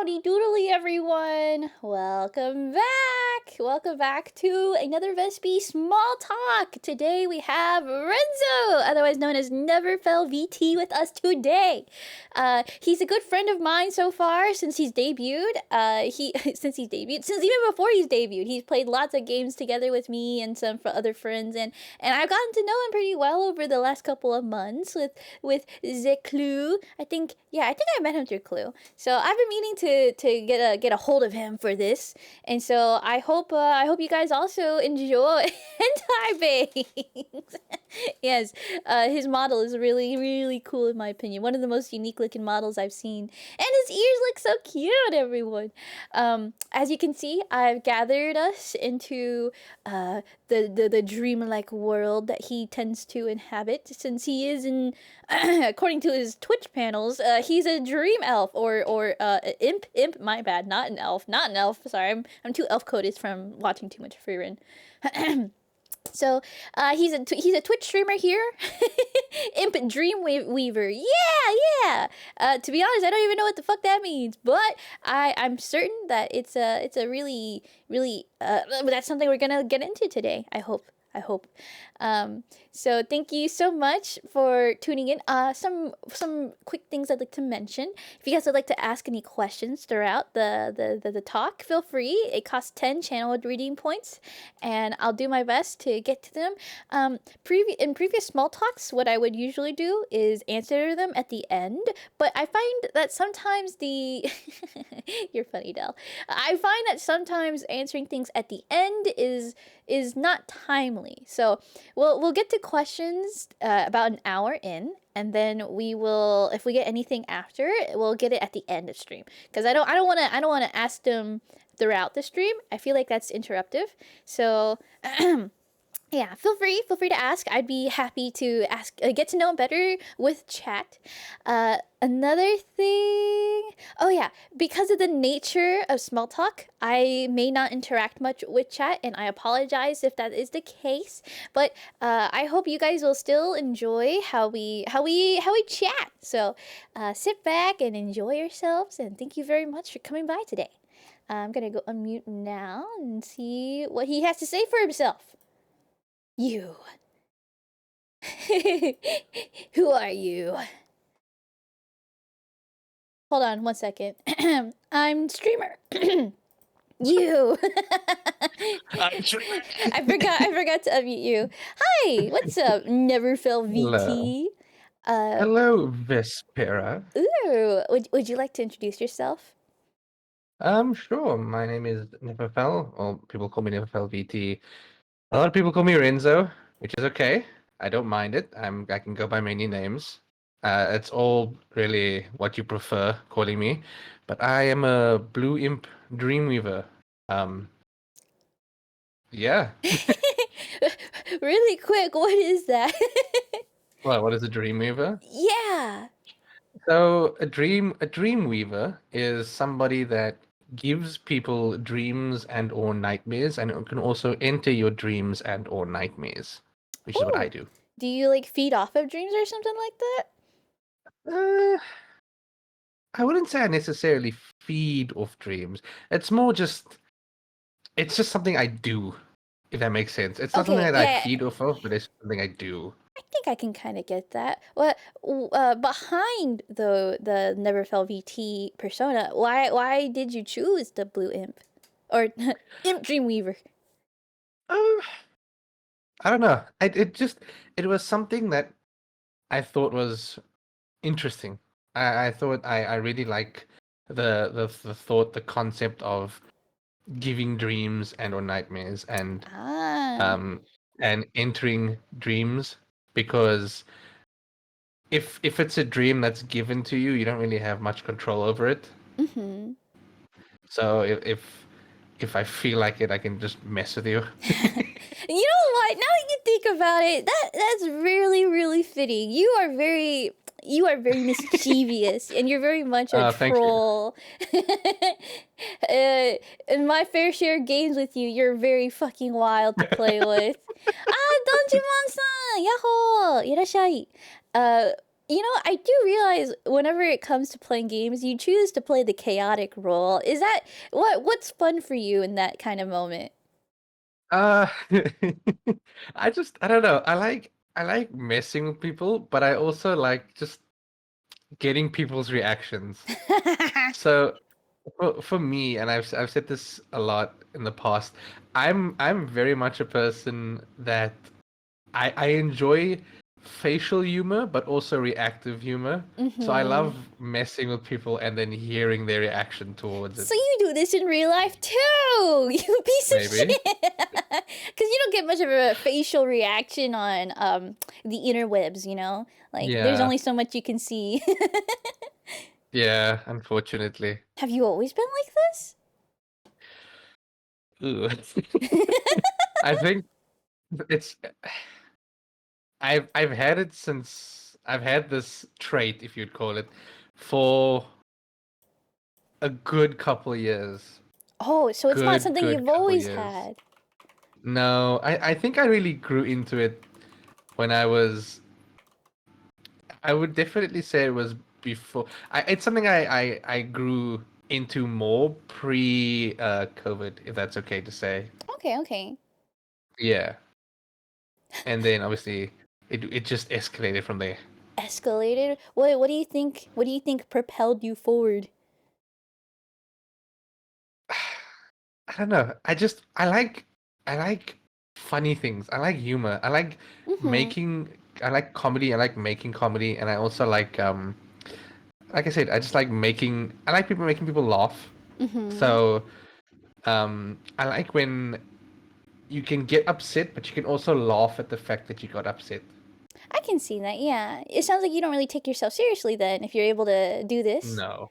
Howdy doodly, everyone! Welcome back! Welcome back to another Vespi Small Talk! Today we have Renzo, otherwise known as Neverfell VT, with us today. He's a good friend of mine so far since he's debuted. Since even before he's debuted, he's played lots of games together with me and some other friends, and I've gotten to know him pretty well over the last couple of months with the Clue. I think I met him through Clue. So I've been meaning to get a hold of him for this, and so I hope you guys also enjoy hentai bangs. Yes, his model is really, really cool in my opinion. One of the most unique looking models I've seen, and his ears look so cute, everyone. As you can see, I've gathered us into the dreamlike world that he tends to inhabit, since he is in according to his Twitch panels, he's a dream elf or imp. My bad, not an elf. Sorry, I'm too elf coded from watching too much Freerun. So he's a Twitch streamer here. Imp Dreamweaver. Yeah. To be honest, I don't even know what the fuck that means, but I'm certain that it's a really that's something we're gonna get into today. I hope. So thank you so much for tuning in. Some quick things I'd like to mention. If you guys would like to ask any questions throughout the talk, feel free. It costs 10 channel redeem points, and I'll do my best to get to them. In previous small talks, what I would usually do is answer them at the end, but I find that sometimes you're funny, Del. I find that sometimes answering things at the end is not timely. So we'll get to questions about an hour in, and then we will, if we get anything after, we'll get it at the end of stream, because I don't want to ask them throughout the stream. I feel like that's interruptive. So yeah, feel free to ask. I'd be happy to ask, get to know him better with chat. Another thing, oh yeah, because of the nature of small talk, I may not interact much with chat, and I apologize if that is the case. But I hope you guys will still enjoy how we chat. So sit back and enjoy yourselves, and thank you very much for coming by today. I'm gonna go unmute now and see what he has to say for himself. You. Who are you? Hold on 1 second. I'm streamer. You. I forgot to unmute you. Hi, what's up, Neverfell VT? Hello, Vespera. Ooh, would you like to introduce yourself? Sure. My name is Neverfell, or people call me Neverfell VT. A lot of people call me Renzo, which is okay. I don't mind it. I can go by many names. It's all really what you prefer calling me. But I am a blue imp dreamweaver. Yeah. Really quick, what is that? What is a dreamweaver? Yeah. So a dreamweaver is somebody that gives people dreams and or nightmares, and it can also enter your dreams and or nightmares, which is what I do. Do you like feed off of dreams or something like that? I wouldn't say I necessarily feed off dreams. It's just something I do, if that makes sense. It's not something that I feed off of, but it's something I do. I think I can kind of get that. What behind the Neverfell VT persona? Why did you choose the blue imp or imp Dreamweaver? I don't know. It was something that I thought was interesting. I thought I really like the thought, the concept of giving dreams and or nightmares and entering dreams, because if it's a dream that's given to you, you don't really have much control over it. Mm-hmm. So if I feel like it, I can just mess with you. You know what? Now that you think about it, that's really, really fitting. You are very mischievous, and you're very much a troll. In my fair share of games with you, you're very fucking wild to play with. Donjimon-san! Yahoo! Irashai! I do realize whenever it comes to playing games, you choose to play the chaotic role. Is that what's fun for you in that kind of moment? Uh, I don't know. I like messing with people, but I also like just getting people's reactions. So for me, and I've said this a lot in the past, I'm very much a person that I enjoy facial humor, but also reactive humor. So I Mm-hmm. love messing with people and then hearing their reaction towards it. So you do this in real life too, you piece of Maybe. shit. Because you don't get much of a facial reaction on the interwebs, Like, there's Yeah. only so much you can see. Yeah, unfortunately. Have you always been like this? Ooh. I think it's I've had it since I've had this trait, if you'd call it, for a good couple of years. Oh, so it's not something Good you've couple of always years. had. No, I think I really grew into it when I would definitely say it was before. It's something I grew into more pre COVID, if that's okay to say. Okay, okay. Yeah. And then obviously it just escalated from there. Escalated. What do you think? What do you think propelled you forward? I don't know. I like funny things. I like humor. Mm-hmm. I like comedy. I like making comedy, and I also like I said, I like people making people laugh. Mm-hmm. So I like when you can get upset, but you can also laugh at the fact that you got upset. I can see that. Yeah. It sounds like you don't really take yourself seriously then if you're able to do this. No.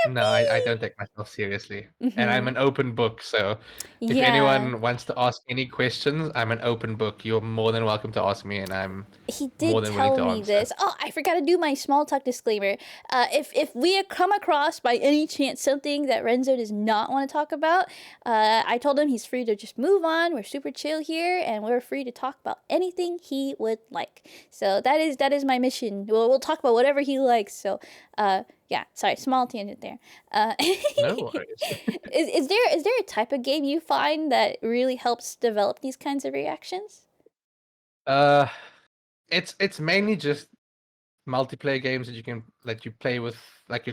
No, I don't Yippee! take myself seriously. And I'm Mm-hmm. an open book, so if Yeah. anyone wants to ask any questions, I'm an open book. You're more than welcome to ask me, and I'm He more did than willing tell to me answer. this. Oh, I forgot to do my small talk disclaimer. If we come across by any chance something that Renzo does not want to talk about, I told him he's free to just move on. We're super chill here, and we're free to talk about anything he would like. So that is my mission. We'll talk about whatever he likes. So, yeah. Sorry, small tangent there. No worries. Is there a type of game you find that really helps develop these kinds of reactions? Uh, it's mainly just multiplayer games that you play with like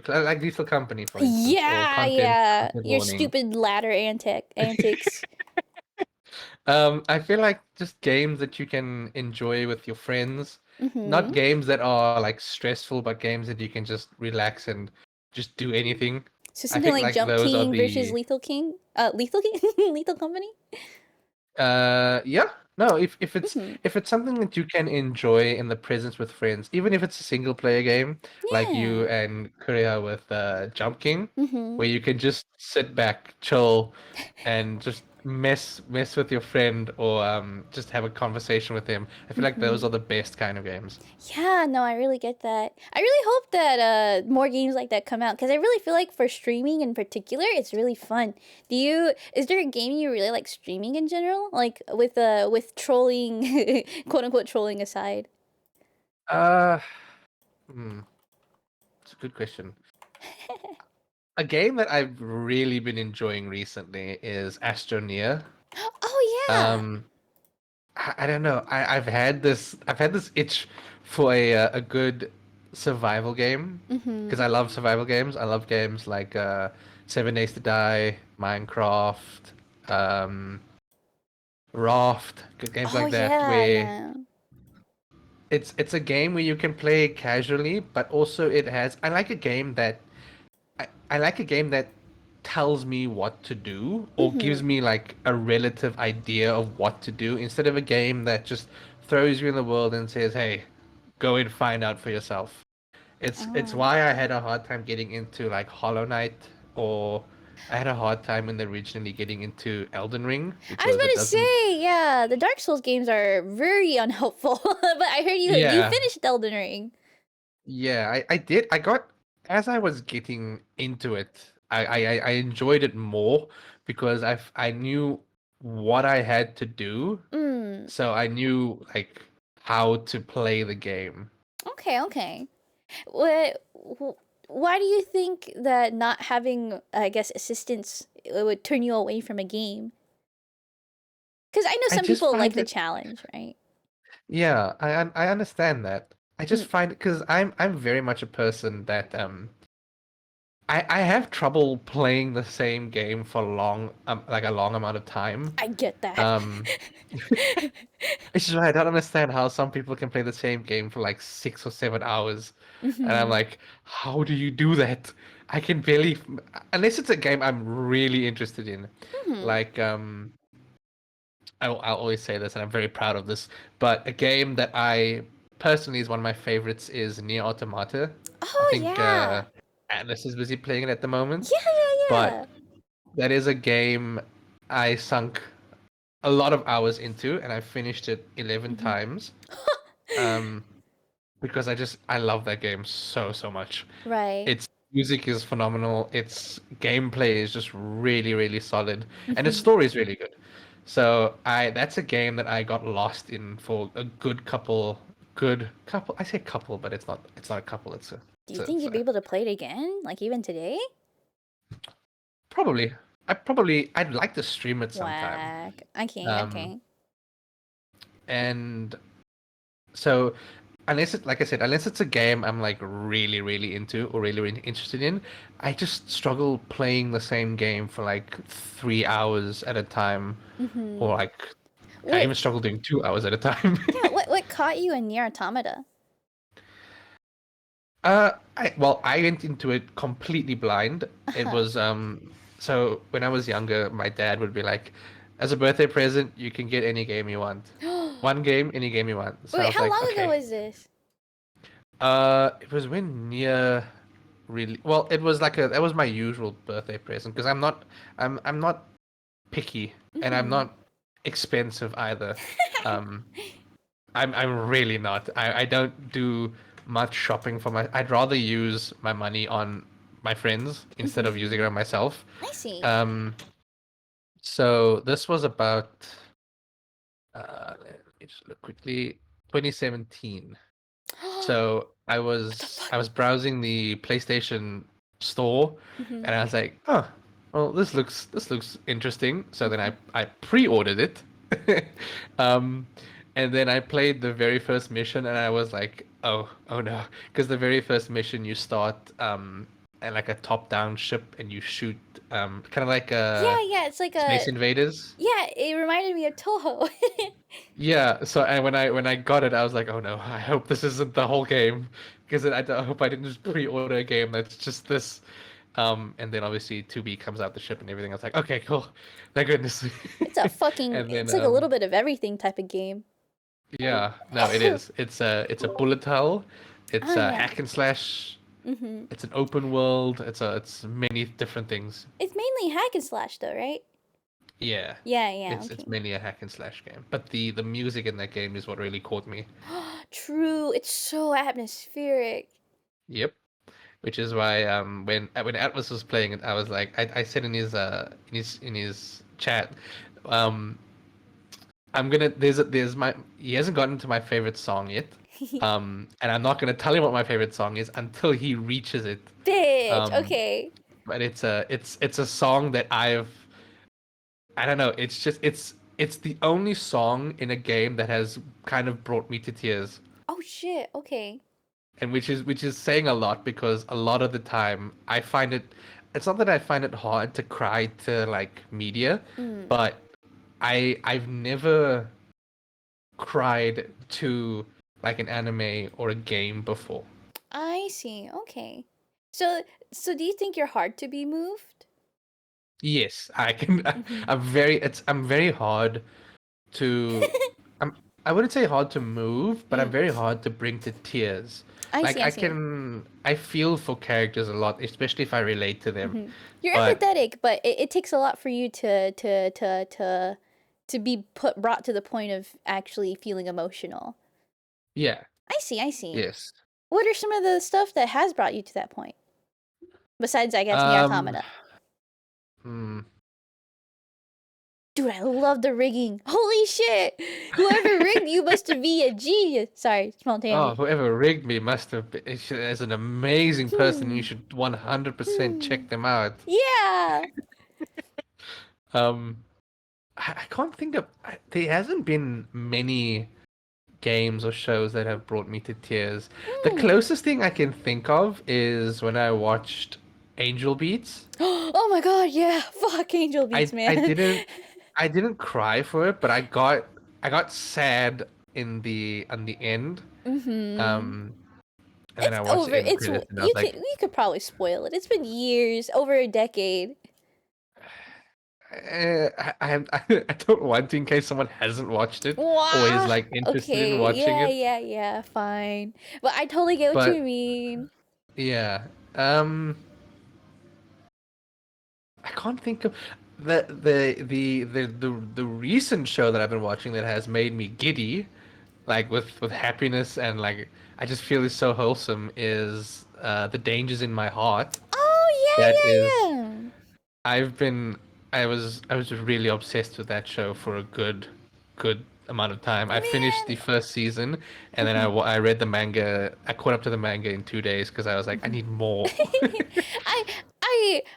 Lethal Company, for instance, or Yeah, yeah. content Your warning. stupid ladder antics. I feel like just games that you can enjoy with your friends, Mm-hmm. not games that are like stressful, but games that you can just relax and just do anything. So I something think like like Jump those are King versus the Lethal King? Lethal King? Lethal Company? yeah. No, Mm-hmm. if it's something that you can enjoy in the presence with friends, even if it's a single player game, like you Yeah. and Korea with Jump King, Mm-hmm. where you can just sit back, chill, and just mess with your friend or just have a conversation with him. I feel like those Mm-hmm. are the best kind of games. Yeah, no, I really get that. I really hope that more games like that come out because I really feel like for streaming in particular, it's really fun. Is there a game you really like streaming in general? Like with trolling, quote unquote trolling aside. Uh, hmm, it's a good question. A game that I've really been enjoying recently is Astroneer. Oh yeah. Um, I don't know. I've had this itch for a good survival game because Mm-hmm. I love survival games. I love games like 7 Days to Die, Minecraft, um, Raft, good games Oh like that yeah, where yeah. it's a game where you can play casually, but also it has I like a game that tells me what to do or gives Mm-hmm. me like a relative idea of what to do instead of a game that just throws you in the world and says, "Hey, go and find out for yourself." It's Oh. why I had a hard time getting into like Hollow Knight, or I had a hard time in originally getting into Elden Ring I was because it about to doesn't. say, yeah, the Dark Souls games are very unhelpful. But I heard you Yeah, finished Elden Ring. yeah, I did. I got as I was getting into it, I enjoyed it more because I knew what I had to do, Mm. so I knew like how to play the game. Okay, okay. What? Why do you think that not having, I guess, assistance would turn you away from a game? Because I know I some just people like find the it. challenge, right? Yeah, I understand that. I just Mm, find because I'm very much a person that I have trouble playing the same game for long like a long amount of time. I get that. Um, Which is why I don't understand how some people can play the same game for like 6 or 7 hours. And I'm Mm-hmm. like, how do you do that? I can barely, unless it's a game I'm really interested in. Mm-hmm. Like, I'll always say this, and I'm very proud of this. But a game that I personally is one of my favorites is Nier Automata. I Oh think yeah. Atlas is busy playing it at the moment, Yeah, yeah, but yeah. that is a game I sunk a lot of hours into, and I finished it 11 Mm-hmm. times. Um, because I love that game so much. Right. Its music is phenomenal. Its gameplay is just really solid, and its Mm-hmm. story is really good. So I that's a game that I got lost in for a good couple. I say couple, but it's not a couple. Do you think it's you'd be a able to play it again, like even today? probably I'd like to stream it sometime. Whack. I can't. I Um, can't. and so unless it, like I said, unless it's a game I'm like really into or really interested in, I just struggle playing the same game for like 3 hours at a time, Mm-hmm. or like I What? even struggle doing 2 hours at a time. Yeah. What caught you in Nier Automata? I went into it completely blind. Uh It huh. was so when I was younger, my dad would be like, as a birthday present, you can get any game you want. One game, any game you want. So I Wait, was how like, long ago okay. was this? It was when Nia really well. It was like a that was my usual birthday present because I'm not picky and I'm Mm-hmm. not expensive either. Um, I'm really not. I don't do much shopping for my. I'd rather use my money on my friends instead of using it Mm-hmm. on myself. I see. Um, so this was about let me just look quickly. 2017. What So the fuck? I was browsing the PlayStation store, Mm-hmm. and I was like, oh, well, this looks interesting. So then Mm-hmm. I pre-ordered it, um, and then I played the very first mission, and I was like, oh no, because the very first mission you start at like a top-down ship, and you shoot kind of like Yeah, yeah. It's like Space a. Invaders. Yeah, it reminded me of Toho. Yeah, so and when I got it, I was like, oh no, I hope this isn't the whole game, because I hope I didn't just pre-order a game that's just this. And then obviously 2B comes out the ship and everything. I was like, okay, cool, thank goodness. It's a fucking. And then It's like a little bit of everything type of game. yeah, no, it is. It's a bullet hell. It's Oh a yeah. hack and slash. Mm-hmm. It's an open world. It's many different things. It's mainly hack and slash though, right? Yeah, Yeah, yeah. it's Okay. mainly a hack and slash game. But the music in that game is what really caught me. True. It's so atmospheric. Yep. Which is why when Atlas was playing it, I was like I said in his chat, um I'm gonna there's my he hasn't gotten to my favorite song yet. And I'm not gonna tell him what my favorite song is until he reaches it. Bitch. Um Okay. but it's a song that I don't know, it's just it's the only song in a game that has kind of brought me to tears. Oh shit. Okay. And which is saying a lot because a lot of the time I find it's not that I find it hard to cry to like media, Mm. but I've never cried to like an anime or a game before. I see. Okay. So so do you think you're hard to be moved? Yes, I can. Mm-hmm. I'm very hard to I'm I wouldn't say hard to move, but I'm Mm. very hard to bring to tears. I Like see. I see. I feel for characters a lot, especially if I relate to them. Mm-hmm. You're But empathetic, but it takes a lot for you to be brought to the point of actually feeling emotional. yeah, I see. I see. yes. What are some of the stuff that has brought you to that point? Besides, I guess, Nier Um, Automata. hmm. Dude, I love the rigging. Holy shit! Whoever rigged you must be a genius. Sorry, small Oh, tangent. whoever rigged me must have been as an amazing person. You Hmm. should 100% Hmm. check them out. Yeah. Um, I can't think of. There hasn't been many games or shows that have brought me to tears. The Hmm. closest thing I can think of is when I watched Angel Beats. Oh my god, yeah. Fuck Angel Beats, I man. didn't cry for it, but I got sad in the end. Mm-hmm. Um, and then It's I watched the over. end It's credits, and I was like, you could probably spoil it. It's been years, over a decade. I don't want to in case someone hasn't watched it or is Wow. like interested in Okay. watching Yeah, it. yeah, yeah. Fine. But I totally get what you But mean. yeah, um, I can't think of the recent show that I've been watching that has made me giddy, like with happiness and like I just feel is so wholesome is The Dangers in My Heart. That Oh is yeah, yeah, yeah. I've been I was really obsessed with that show for a good amount of time. I finished the Man. first season and then Mhm. I read the manga. I caught up to the manga in 2 days because I was like I Mhm. need more. I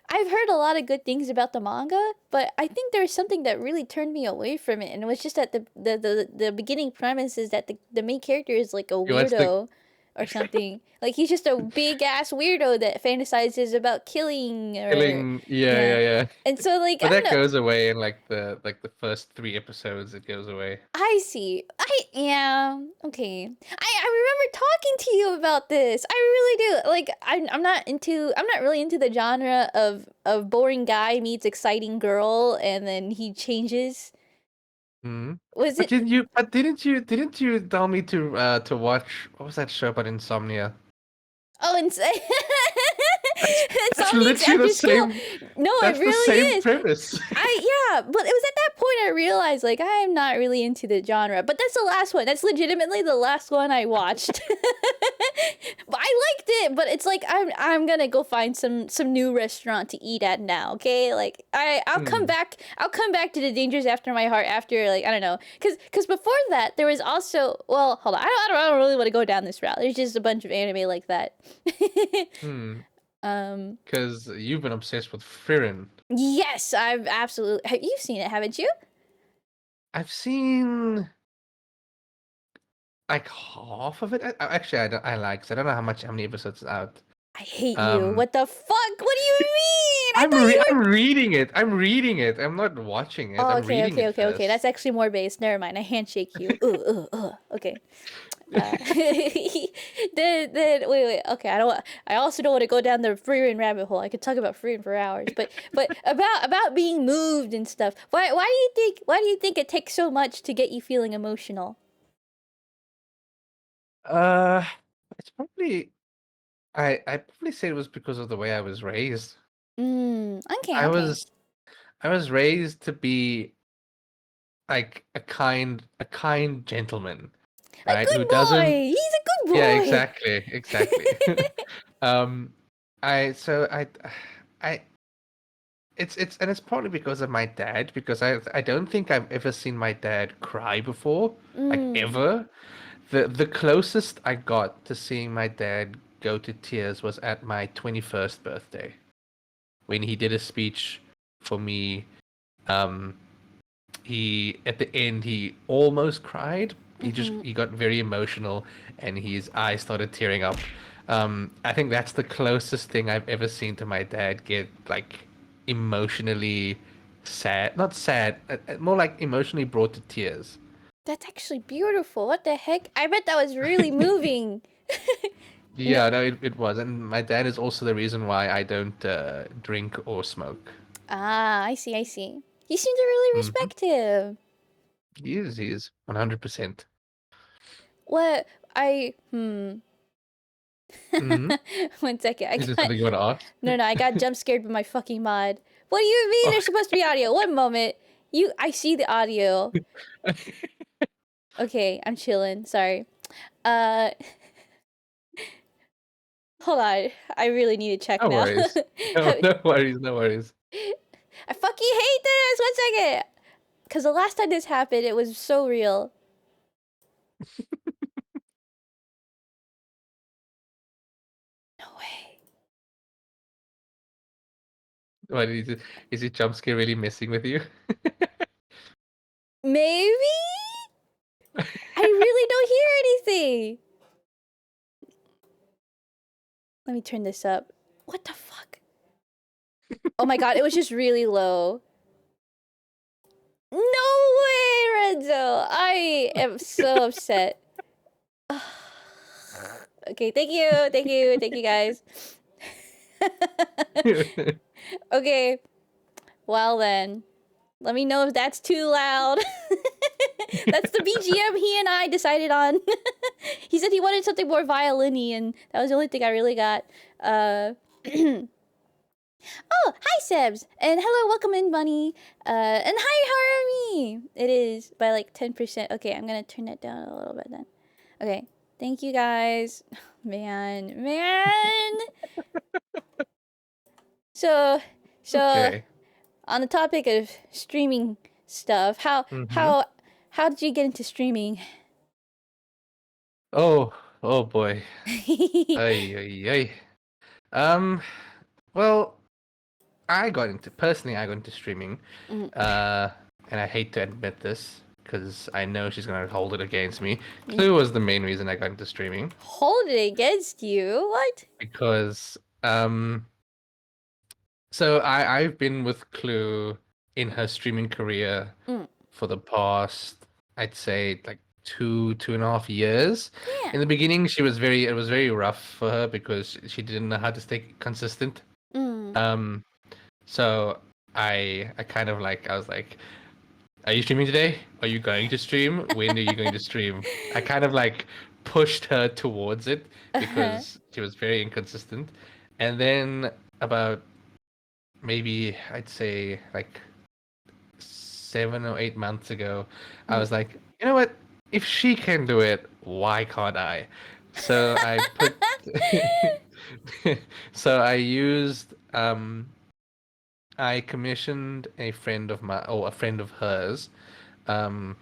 I've heard a lot of good things about the manga, but I think there was something that really turned me away from it, and it was just that the beginning premise is that the main character is like a What's the weirdo or something. Like he's just a big ass weirdo that fantasizes about killing or killing? Yeah, yeah. yeah, yeah. And so like I But don't that know. goes away in like the first 3 episodes. It goes away. I see. Yeah. Okay. I remember talking to you about this. I really do. Like I'm not really into the genre of boring guy meets exciting girl and then he changes. Hmm. Was But it didn't you? But didn't you tell me to watch what was that show about insomnia? Oh, and That's Insomniacs literally the after school. same. No, it That's the really same is. premise. Yeah, but it was at that point I realized like I'm not really into the genre. But that's the last one. That's legitimately the last one I watched. But I liked it, but it's like I'm gonna go find some new restaurant to eat at now. Okay, like I'll come Hmm. back. I'll come back to the Dangers After My Heart after like I don't know, cause before that there was also well hold on I don't really want to go down this route. There's just a bunch of anime like that. Hmm. um Because you've been obsessed with Frieren. yes, I've absolutely you've seen it, haven't you? I've seen like half of it. Actually, I don't. I like. 'Cause I don't know how many episodes is out. I hate you. Um, What the fuck? What do you mean? I thought you were. I'm reading it. I'm reading it. I'm not watching it. Oh, I'm okay, reading okay, it okay, okay. That's first. actually more base. Never mind. I handshake you. Okay. Wait. Okay, I don't. I also don't want to go down the Freerin rabbit hole. I could talk about Freerin for hours, but about being moved and stuff. Why do you think it takes so much to get you feeling emotional? Uh, it's probably I probably say it was because of the way I was raised. Okay, I okay. was I was raised to be like a kind gentleman, A right? Who good doesn't. boy. He's a good Yeah, boy. exactly. Um, so I it's and it's partly because of my dad because I don't think I've ever seen my dad cry before, like Mm. ever. The closest I got to seeing my dad go to tears was at my 21st birthday when he did a speech for me. Um, he at the end he almost cried. Mm-hmm. He got very emotional and his eyes started tearing up. I think that's the closest thing I've ever seen to my dad get like emotionally sad, not sad, more like emotionally brought to tears. That's actually beautiful. What the heck? I bet that was really moving. No. Yeah, no, it was, and my dad is also the reason why I don't drink or smoke. Ah, I see, I see. You seem to really Hmm. respect him. He is 100%. What I hmm. Hmm. 1 second. I Is there got something you want to no, I got ask? jump scared by my fucking mod. What do you mean Oh. there's supposed to be audio? One moment. I see the audio. Okay, I'm chilling. Sorry. Uh hold on. I really need to check No now. worries. No, I no worries, no worries. fucking hate this. 1 second. Because the last time this happened, it was so real. No way. What is it jump scare really messing with you? Maybe? I really don't hear anything. Let me turn this up. What the fuck? Oh my god, it was just really low. No way, Renzo! I am so upset. Okay, thank you, guys. Okay, well then. Let me know if that's too loud. That's the BGM he and I decided on. He said he wanted something more violin-y, and that was the only thing I really got. Oh, hi Sebs, and hello, welcome in, Bunny. And hi Harami. It is by like 10%. Okay, I'm gonna turn that down a little bit then. Okay, thank you guys. Man. So, so Okay. on the topic of streaming stuff, how Mm-hmm. how how did you get into streaming? Oh boy. Ay, ay, ay. Um, well, I got into streaming. Mm, Uh, and I hate to admit this because I know she's gonna hold it against me. mm. Clue was the main reason I got into streaming Hold it against you? What? because so I've been with Clue in her streaming career Mm, for the past, I'd say, like 2.5 years. yeah. In the beginning, it was very rough for her because she didn't know how to stay consistent. Mm. Um, so I kind of like I was like, are you streaming today? Are you going to stream? When are you going to stream? I kind of like pushed her towards it Uh-huh. because she was very inconsistent. And then about maybe I'd say like 7 or 8 months ago, I Mm. was like, you know what? If she can do it, why can't I? So I put, so I used, I commissioned a friend of my, or a friend of hers, um,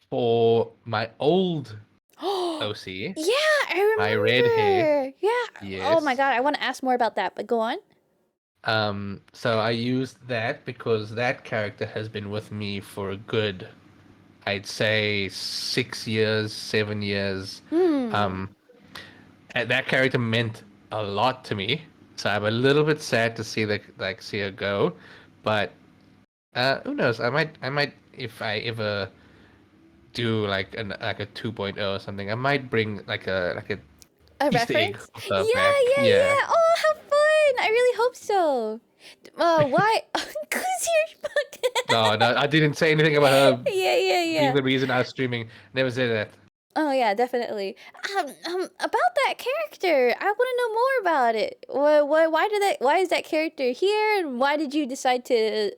for my old Oh, OC, yeah, I my red hair. remember. Yeah. Oh my Yes. god, I want to ask more about that, but go on. So I used that because that character has been with me for a good, I'd say 6 years, 7 years. Hmm. Um, and that character meant a lot to me. So I'm a little bit sad to see her go, but who knows? I might if I ever do like a 2.0 or something, I might bring like a A Easter egg reference? of Yeah, her back. Yeah. yeah. Oh, how fun! I really hope so. Why? Cause you're No, no, I didn't say anything about her being yeah. the reason I was streaming. Never said that. Oh yeah, definitely. About that character, I want to know more about it. Why did that? Why is that character here? And why did you decide to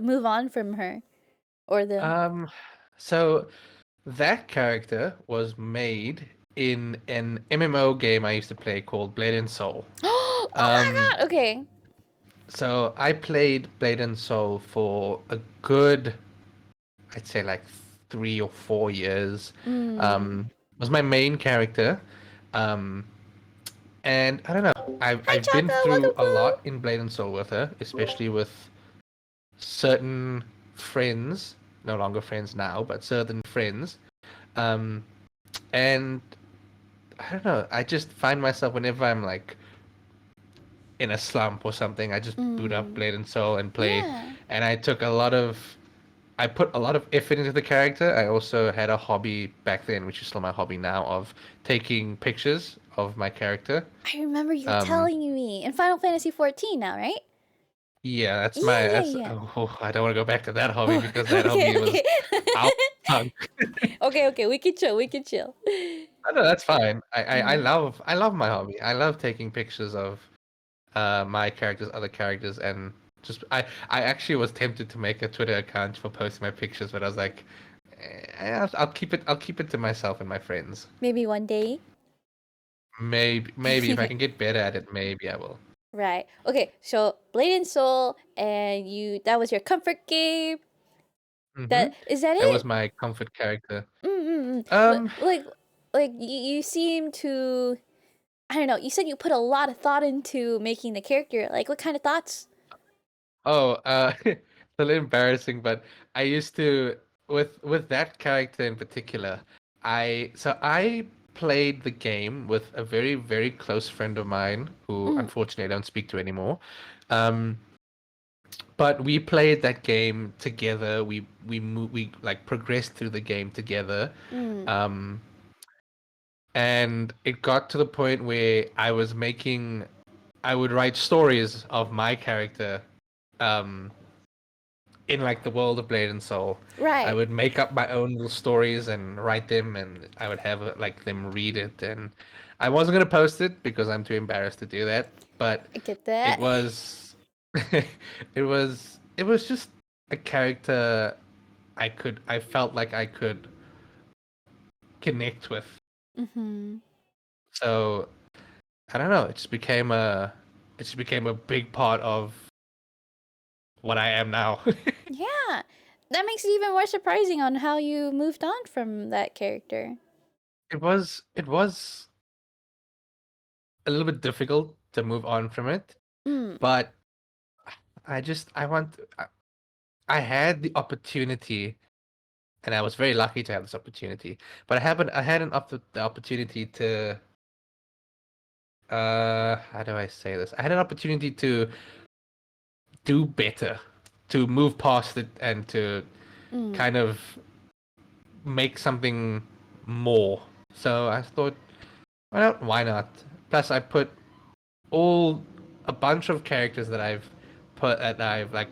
move on from her or them? Um, so that character was made in an MMO game I used to play called Blade and Soul. Oh Um, my god! Okay. so I played Blade and Soul for a good, I'd say like 3 or 4 years. Mm. Was my main character. Um, and I don't know, Hi I've been Choco, welcome through a Clue. lot in Blade and Soul with her, especially with certain friends, no longer friends now, but certain friends. Um, and I don't know, I just find myself whenever I'm like in a slump or something, I just boot up Mm. Blade and Soul and play. Yeah. And I put a lot of effort into the character. I also had a hobby back then, which is still my hobby now, of taking pictures of my character. I remember you Um, telling me in Final Fantasy 14 now, right? yeah, Yeah, yeah, that's yeah. I don't want to go back to that hobby Oh, because that okay, hobby was okay. out. I Okay, we can chill, we can chill. know that's fine. Mm. I love my hobby. I love taking pictures of my characters, other characters, and just I actually was tempted to make a Twitter account for posting my pictures, but I was like, I'll keep it to myself and my friends. Maybe one day. Maybe if I can get better at it, maybe I will. Right. Okay, so Blade and Soul, and you that was your comfort game. Mm-hmm. That is that That was it? my comfort character. Mm-mm. Um, Like you seem to, I don't know. You said you put a lot of thought into making the character. Like, what kind of thoughts? oh, it's a little embarrassing, but I used to with that character in particular. I played the game with a very very close friend of mine who Mm, unfortunately I don't speak to anymore. Um, but we played that game together. We like progressed through the game together. mm, Um, and it got to the point where I would write stories of my character um in like the world of Blade and Soul. I right. would make up my own little stories and write them, and I would have like them read it. And I wasn't gonna post it because I'm too embarrassed to do that. But I get it that. was, it was just a character I felt like I could connect with. Mm-hmm. So I don't know. It just became a big part of what I am now. Yeah, that makes it even more surprising on how you moved on from that character. It was a little bit difficult to move on from it, Mm, but I had the opportunity, and I was very lucky to have this opportunity. But I had the opportunity to how do I say this? I had an opportunity to do better, to move past it, and to mm, kind of make something more. So I thought, well, why not? Plus, I put all a bunch of characters that I've like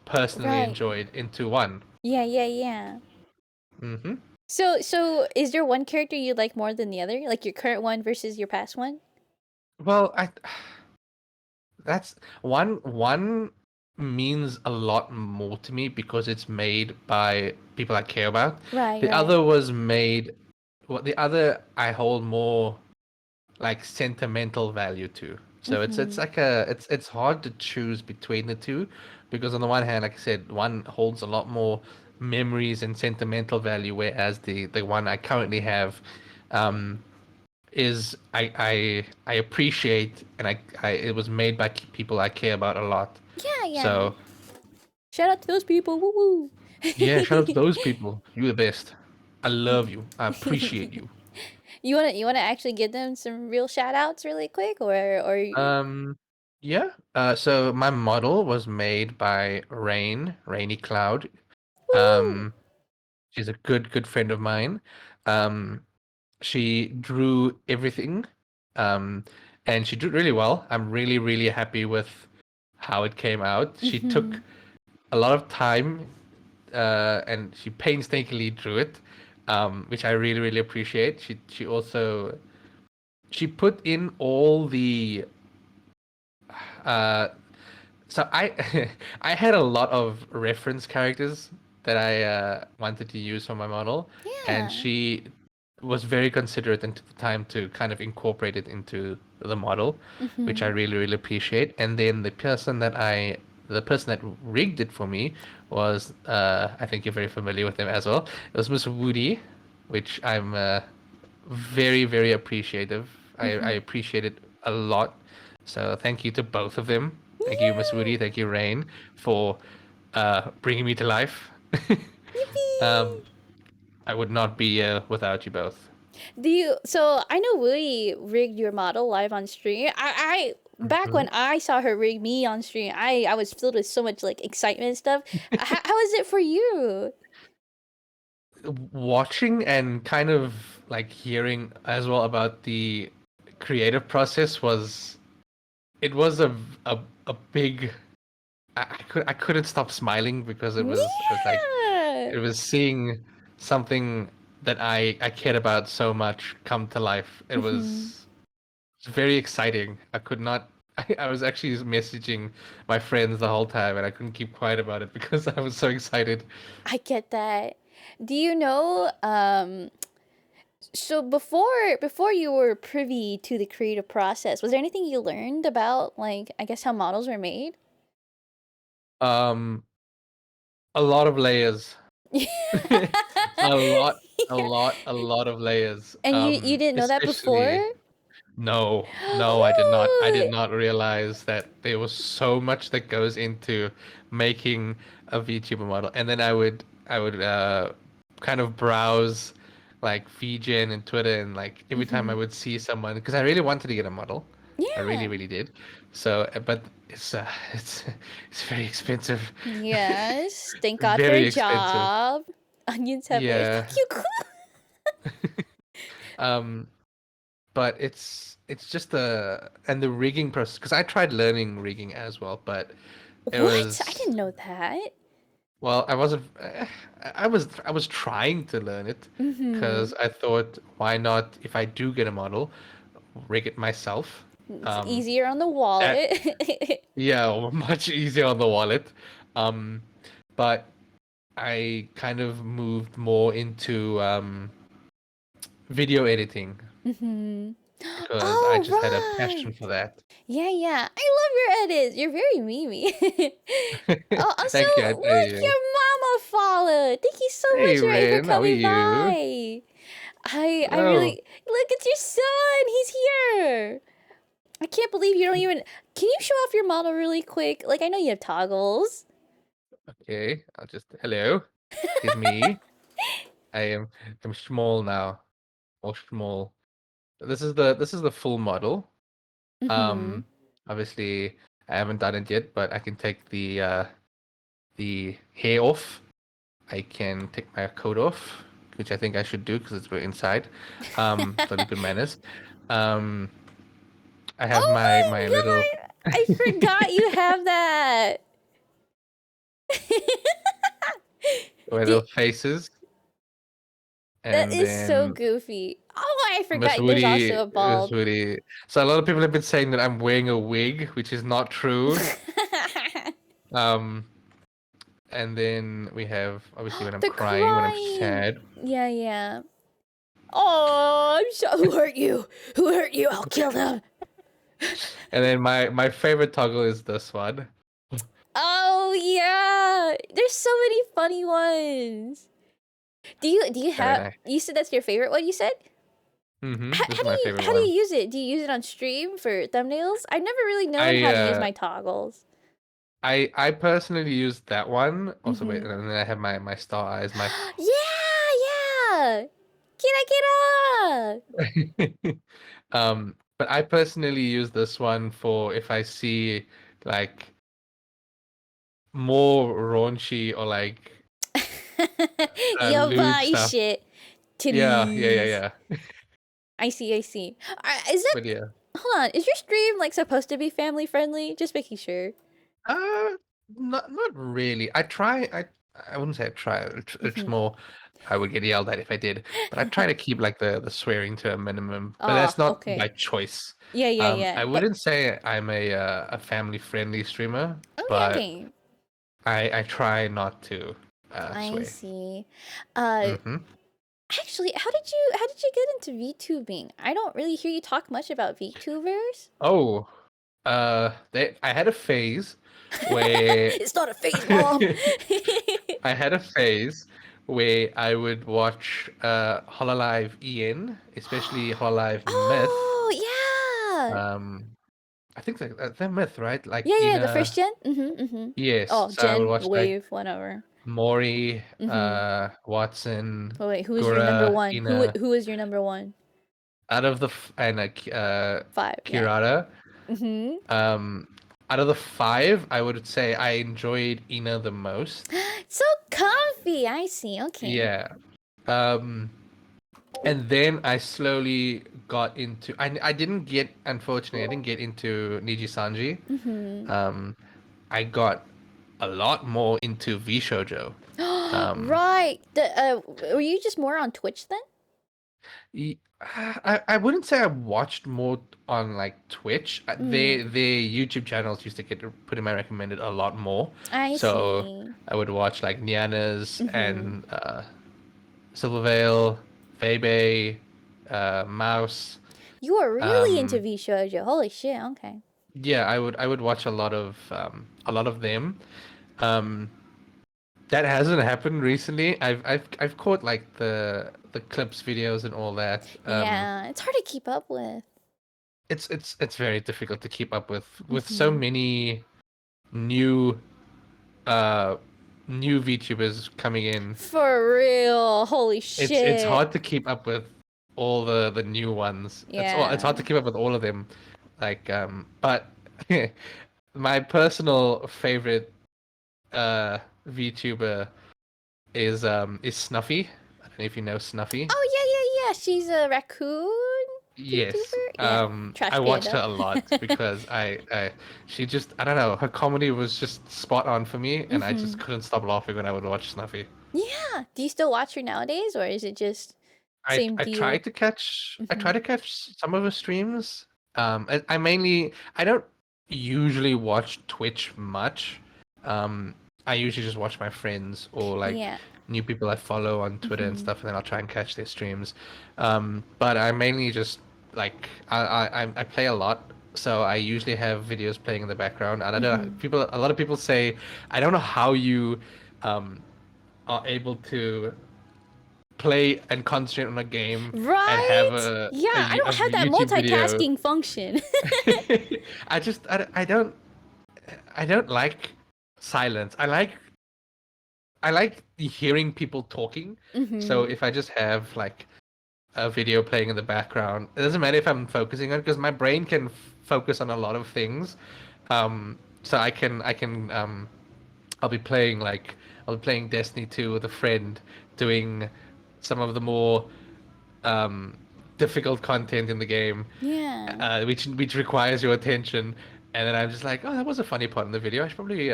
personally right. enjoyed into one. Yeah, yeah, yeah. Hmm. So is there one character you like more than the other? Like your current one versus your past one? Well, I that's one means a lot more to me because it's made by people I care about. Right, The right. other was made, well, the other I hold more like sentimental value to. So it's Mm-hmm. like it's hard to choose between the two because on the one hand, like I said, one holds a lot more memories and sentimental value, whereas the one I currently have um is I appreciate and I it was made by people I care about a lot. Yeah, yeah. So Shout out to those people. Woo woo. yeah, shout out to those people. You're the best. I love you. I appreciate you. You wanna actually give them some real shout outs really quick, or Um, yeah. So my model was made by Rainy Cloud. woo. Um, she's a good friend of mine. Um, she drew everything. Um, and she drew really well. I'm really happy with how it came out. She Mm-hmm. took a lot of time, and she painstakingly drew it, which I really appreciate. She also she put in all the uh so I I had a lot of reference characters that I wanted to use for my model, and Yeah. she was very considerate and took the time to kind of incorporate it into the model, which I Mm-hmm. really appreciate. And then the person that rigged it for me was I think you're very familiar with him as well. It was Miss Woody, which I'm very appreciative. I Mm-hmm. appreciate it a lot. So thank you to both of them. Thank you, Miss Yeah. Woody. Thank you, Rain, for bringing me to life. um, Yippee! I would not be without you both. So I know Woody rigged your model live on stream. I back Hmm. when I saw her rig me on stream, I was filled with so much like excitement and stuff. How is it for you? Watching and kind of like hearing as well about the creative process was it was a a big I couldn't stop smiling because it was like Yeah. it was seeing something that I cared about so much come to life. Hmm. It's very exciting. I could not. I was actually messaging my friends the whole time, and I couldn't keep quiet about it because I was so excited. I get that. Do you know? So before you were privy to the creative process, was there anything you learned about like I guess how models are made? Um, a lot of layers. A lot, a lot of layers. And you didn't know that before? Especially no, no, I did not. I did not realize that there was so much that goes into making a VTuber model. And then I would kind of browse like VGen and Twitter, and like every time I Mm-hmm. would see someone, because I really wanted to get a model. I really, Yeah. really did. So, but it's it's very expensive. Yes. Thank God for a Very expensive. job. Onions have very fuck Yeah. you. Um, but it's just the rigging process, because I tried learning rigging as well, but it What? I was, didn't know that. well, I wasn't I was trying to learn it Mm-hmm. because I thought, why not, if I do get a model, rig it myself. It's um easier on the that wallet. Yeah, much easier on the wallet. um but I kind of moved more into video editing Mm-hmm. because I Oh, just had a right. passion for that. Yeah, yeah. I love your edits. You're very memey. Oh, also, Thank you. look, your mama followed. Thank you so much Hey for even Rin, how are coming you? by. I Oh, really look. It's your son. He's here. I can't believe you don't even. Can you show off your model really quick? Like I know you have toggles. okay. Hello. Here's me. I'm small now. Or small. This is the full model. Mm-hmm. Um, Obviously I haven't done it yet, but I can take the hair off. I can take my coat off, which I think I should do because we're inside. For the good manners. Um, I have Oh my little my god! I forgot you have that. my Do- little faces, that and is so then goofy. Oh, I Miss forgot. There's also Woody, a Miss bulb. Woody. So a lot of people have been saying that I'm wearing a wig, which is not true. Um, and then we have, obviously, when I'm They're crying, when I'm crying. sad. Yeah, yeah. Oh, I'm so. Who hurt you? Who hurt you? I'll kill them. And then my favorite toggle is this one. Oh yeah. There's so many funny ones. Do you And then have? You said that's your favorite one. You said. this How is do my you favorite how do one. you use it? Do you use it on stream for thumbnails? I've never really known I how to use uh my toggles. I personally use that one. Also, wait, Mm-hmm. and then I have my star eyes, my Yeah, yeah. Kira. but I personally use this one for if I see like more raunchy or like lewd Yabai stuff. shit. Yeah, yeah, yeah, Titties. yeah. I see, I see. Is that. But yeah. Hold on. Is your stream like supposed to be family friendly? Just making sure. Uh, not really. I wouldn't say I try. It's Mm-hmm. more I would get yelled at if I did. But I try to keep like the swearing to a minimum. But Oh, that's not by okay. choice. Yeah, yeah, yeah. I But wouldn't say I'm a family friendly streamer, okay, but okay. I try not to I swear. see. Uh, Mm-hmm. actually, how did you get into VTubing? I don't really hear you talk much about VTubers. Oh, I had a phase where It's not a phase, mom. I had a phase where I would watch Hololive EN, especially Hololive Myth. Oh yeah, Um, I think they're Myth, right? Like yeah, yeah. The first Ina. gen. Mm-hmm. Mm-hmm. Yes. Oh, So I would Gen watch like Wave, whatever. Mori, Mm-hmm. Watson, Oh wait, who is your number Gura, one? Ina. Who is your number one? Out of the and Five. Yeah. Kirara. Mm-hmm. Um, Out of the five, I would say I enjoyed Ina the most. So comfy. I see. Okay. Yeah. Um, and then I slowly got into. I didn't get, unfortunately, I didn't get into Niji Sanji. Mm-hmm. Um, I got a lot more into V Shoujo. Um, Right. Were you just more on Twitch then? I wouldn't say I watched more on like Twitch. Mm, Their YouTube channels used to get put in my recommended a lot more. I So see. I would watch like Niana's Mm-hmm. and Silvervale, Febe, Mouse. You are really into Um, V Shoujo. Holy shit. Okay. yeah, I would watch a lot of them. Um, That hasn't happened recently. I've caught like the clips, videos, and all that. Yeah, it's hard to keep up with. It's very difficult to keep up with so Hmm. many new uh new VTubers coming in. For real. Holy It's shit. hard to keep up with all the new ones. It's hard Yeah. to keep up with all of them. Like but my personal favorite VTuber is Snuffy. I don't know if you know Snuffy. Oh, yeah, yeah, yeah. She's a raccoon Yes. VTuber. Yeah. I Trash watched her panda. a lot because I she just I don't know, her comedy was just spot on for me and I Hmm. just couldn't stop laughing when I would watch Snuffy. Yeah. Do you still watch her nowadays, or is it just same deal? I try Hmm. to catch some of her streams. I mainly I don't usually watch Twitch much. Um, I usually just watch my friends or like Yeah. new people I follow on Twitter and Hmm. stuff, and then I'll try and catch their streams. But I mainly just like I play a lot, so I usually have videos playing in the background. And I don't Hmm. people a lot of people say I don't know how you um are able to play and concentrate on a game and have Right? Yeah, I a don't have that YouTube video. multitasking function. I don't like silence. I like hearing people talking. So Hmm. if I just have like a video playing in the background, it doesn't matter if I'm focusing on it because my brain can focus on a lot of things. So I can I'll be playing like I'll be playing Destiny 2 with a friend, doing some of the more um, difficult content in the game, Yeah. which requires your attention. And then I'm just like, oh, that was a funny part in the video. I should probably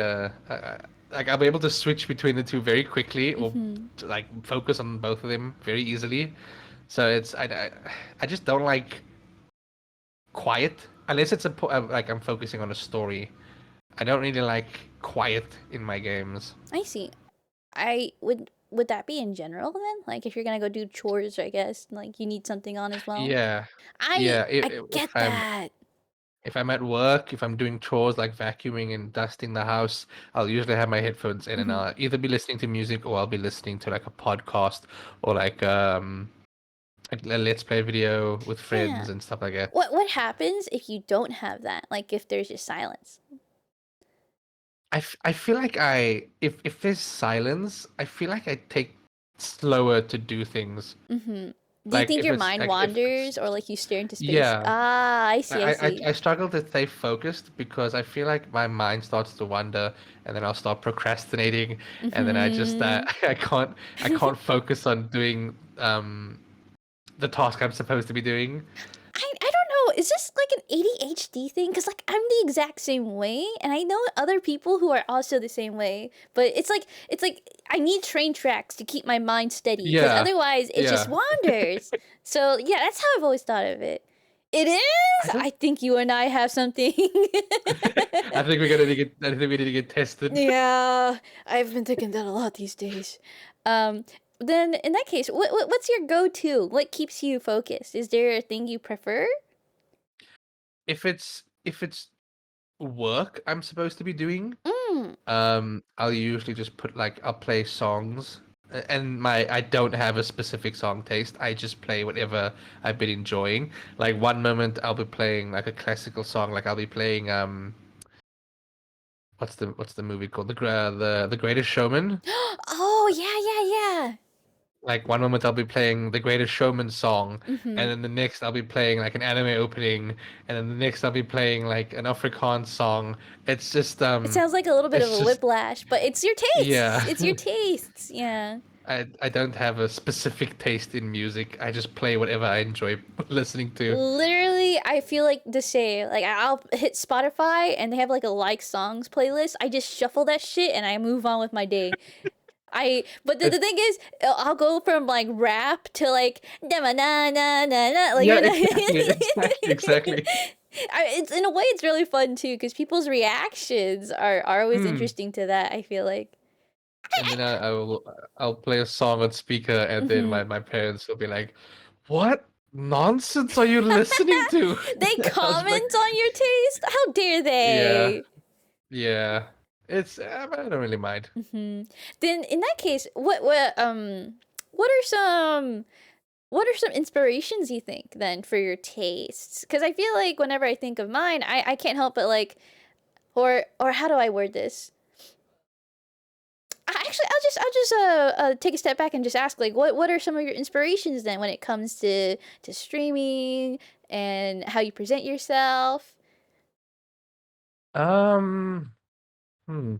like I'll be able to switch between the two very quickly, or Hmm. like focus on both of them very easily. So I just don't like quiet unless it's like I'm focusing on a story. I don't really like quiet in my games. I see. I would that be in general then? Like if you're gonna go do chores, I guess, like you need something on as well. Yeah, I yeah. I If get that. I'm at work, if I'm doing chores like vacuuming and dusting the house, I'll usually have my headphones in and Hmm. I'll either be listening to music or I'll be listening to like a podcast or like a let's play video with Yeah. friends and stuff like that. What happens if you don't have that? Like if there's just silence? I feel like if there's silence, I feel like I take slower to do things. Hmm. Do you Like think your mind if it's wanders or like you stare into space? yeah. Ah, I see, I see. I struggle to stay focused because I feel like my mind starts to wander and then I'll start procrastinating and then I just Hmm. I can't focus on doing the task I'm supposed to be doing. I don't know. Is this like an ADHD thing? Because like I'm the exact same way, and I know other people who are also the same way. But it's like I need train tracks to keep my mind steady, because Yeah. otherwise it just Yeah. wanders. So yeah, that's how I've always thought of it. It I is. don't I think you and I have something. I think we're gonna need to get I think we need to get tested. Yeah, I've been thinking that a lot these days. Um, then in that case, what's your go-to? What keeps you focused? Is there a thing you prefer? If it's work I'm supposed to be doing, Mm. I'll usually just put like I'll play songs and my I don't have a specific song taste. I just play whatever I've been enjoying. Like one moment I'll be playing like a classical song, like I'll be playing what's the movie called? The Greatest Showman. Oh, yeah, yeah, Like one moment I'll be playing the Greatest Showman song, yeah. and Hmm. then the next I'll be playing like an anime opening, and then the next I'll be playing like an Afrikaans song. It sounds like a little bit of It's a just whiplash, but it's your tastes. yeah. It's your tastes. Yeah. I don't have a specific taste in music. I just play whatever I enjoy listening to. Literally, I feel like the same. Like I'll hit Spotify and they have like a like songs playlist. I just shuffle that shit and I move on with my day. But the It, thing is, I'll go from like rap to like na na na na na like yeah, you know. exactly. It's in a way it's really fun too because people's reactions are always Hmm. interesting to that. I feel like. And then I'll play a song on speaker, and then Mhm. my parents will be like, "What nonsense are you listening to?" They I was like, comment on your taste? How dare "Yeah, they? yeah." I don't really mind. Hmm. Then in that case, what are some inspirations you think then for your tastes? Because I feel like whenever I think of mine, I can't help but like, or how do I word this? Actually, I'll just take a step back and just ask like, what are some of your inspirations then when it comes to streaming and how you present yourself? Um, hmm.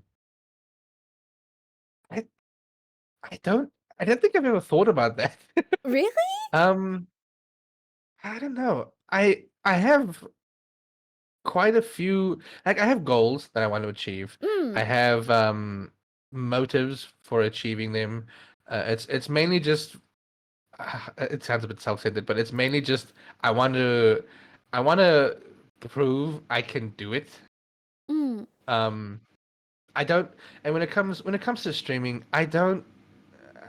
I I don't I don't think I've ever thought about that. Really? Um, I don't know. I have quite a few, like, I have goals that I want to achieve. I Mm. have motives for achieving them. It's mainly just it sounds a bit self-centered, but it's mainly just I want to I want to prove I can do it. Mm. Um, I don't, and when it comes to streaming, I don't.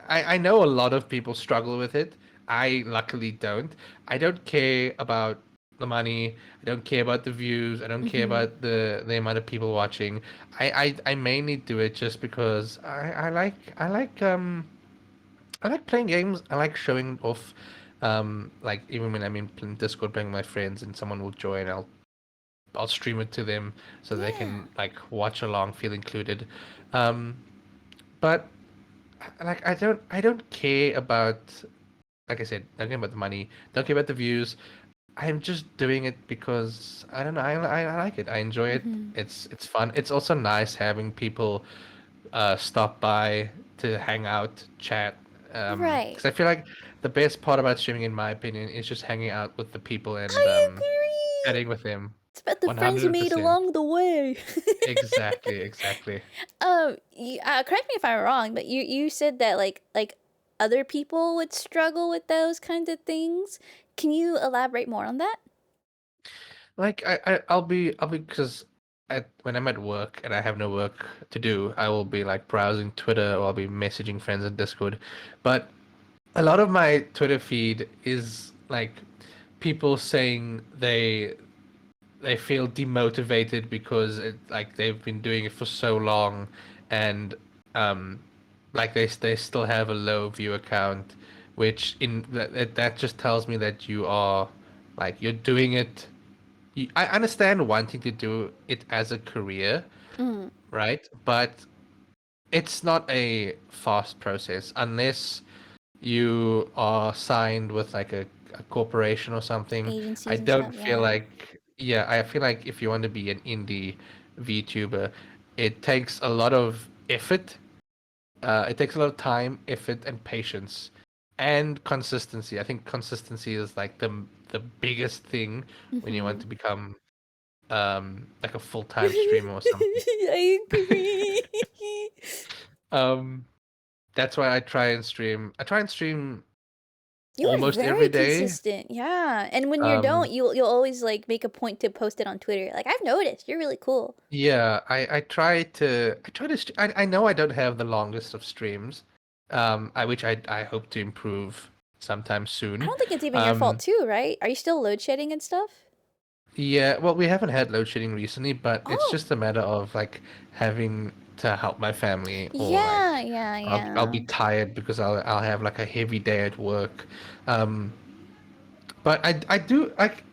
I know a lot of people struggle with it. I luckily don't. I don't care about the money. I don't care about the views. I don't care Mm-hmm. about the amount of people watching. I mainly do it just because I like playing games. I like showing off. Like even when I'm in Discord playing with my friends and someone will join, I'll stream it to them so they Yeah. can like watch along, feel included. Um, but like I don't care about, like I said, don't care about the money, don't care about the views. I'm just doing it because I don't know. I like it. I enjoy it. Mm-hmm. It's fun. It's also nice having people stop by to hang out, chat. Right. Because I feel like the best part about streaming, in my opinion, is just hanging out with the people and I agree. chatting with them. It's about the friends you made 100%. along the way. Exactly, exactly. Correct me if I'm wrong, but you said that like other people would struggle with those kinds of things. Can you elaborate more on that? Like I'll be because when I'm at work and I have no work to do, I will be like browsing Twitter or I'll be messaging friends in Discord. But a lot of my Twitter feed is like people saying they feel demotivated because like they've been doing it for so long and um like they still have a low view account, which that just tells me that you are like you're doing it. I understand wanting to do it as a career, Mm. right? But it's not a fast process unless you are signed with like a corporation or something. I Agencies and stuff, don't feel yeah. like, yeah, I feel like if you want to be an indie VTuber, it takes a lot of effort. It takes a lot of time, effort, and patience, and consistency. I think consistency is like the biggest thing when you want Mm-hmm. to become like a full-time streamer or something. I agree. Um, that's why I try and stream You are almost every very day. consistent, yeah. And when you don't, Um, you'll always like make a point to post it on Twitter. Like I've noticed, you're really cool. yeah, I know I don't have the longest of streams, which I hope to improve sometime I soon. don't think it's even your fault Um, too, right? Are you still load shedding and stuff? yeah, well, we haven't had load shedding recently, but it's Oh, just a matter of like having to help my family, or yeah, like yeah, I'll be yeah. tired because I'll have like a heavy day at work. Um, but I do like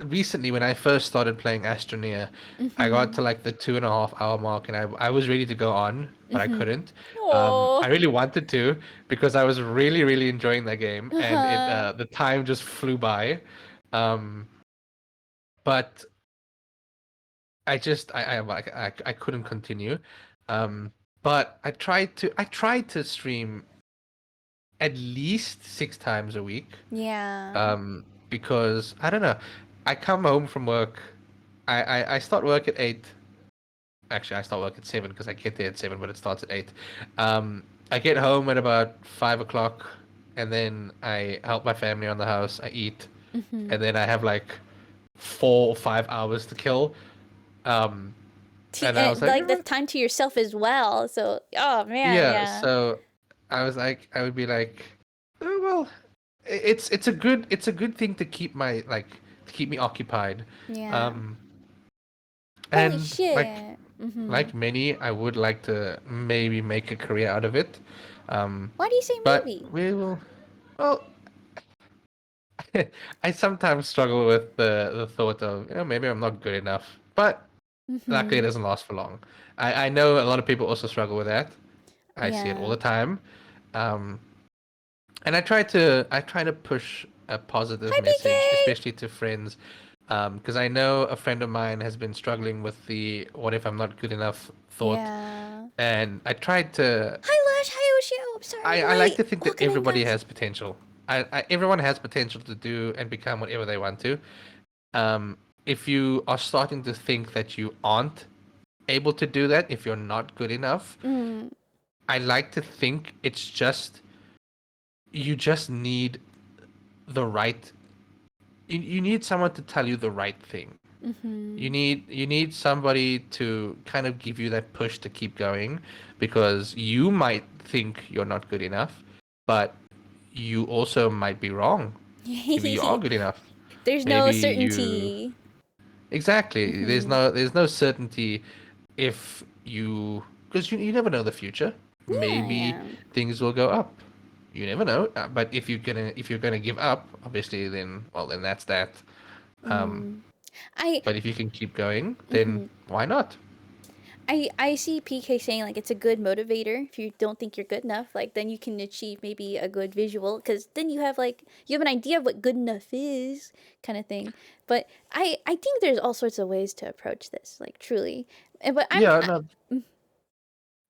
recently when I first started playing Astroneer, I got Mm-hmm. to like the 2.5 hour mark, and I was ready to go on, but I Mm-hmm. couldn't. I Oh. really wanted to because I was really really enjoying that game, and it Uh-huh. the time just flew by. Um, but I couldn't continue. Um, but I tried to stream at least 6 times a week. Yeah. Because I don't know, I come home from work. I start work at 8. Actually, I start work at 7 because I get there at 7, but it starts at 8. I get home at about 5 o'clock, and then I help my family on the house. I eat, Mm-hmm. and then I have like 4 or 5 hours to kill. Um, and I was And like, you like know that's what? time to yourself as well. So, oh man, Yeah. yeah. So I would be like, oh, well, it's a good thing to keep me occupied. Yeah. Um, Holy and like shit. Mm-hmm. Like many, I would like to maybe make a career out of it. Um, Why do you say but maybe? we will. Well, I sometimes struggle with the thought of, maybe I'm not good enough. But luckily, it Mm-hmm. doesn't last for long. I know a lot of people also struggle with that. I see it all Yeah. the time. Um, and I try to push a positive Hi, message, PK. especially to friends, because I know a friend of mine has been struggling with the "what if I'm not good enough" thought, Yeah. and I tried to. Hi, Lash. Hi, Oshio. I'm sorry. I like Wait. to think that Welcome in, everybody guys. has potential. Everyone has potential to do and become whatever they want to. Um, if you are starting to think that you aren't able to do that, if you're not good enough, Mm. I like to think it's just you just need the right you need someone to tell you the right thing. You Mm-hmm. need you need somebody to kind of give you that push to keep going because you might think you're not good enough, but you also might be wrong. Maybe you are good enough. There's no Maybe you certainty. exactly. There's Mm-hmm. no certainty if you because you never know the future. Yeah, Maybe yeah. things will go up. You never know. But if you're gonna give up, obviously, then that's that. Um, Mm. I but if you can keep going, then mm-hmm. why not? I see PK saying like it's a good motivator if you don't think you're good enough. Like then you can achieve maybe a good visual because then you have an idea of what good enough is, kind of thing. But I think there's all sorts of ways to approach this. Like truly, but Yeah, no, mm,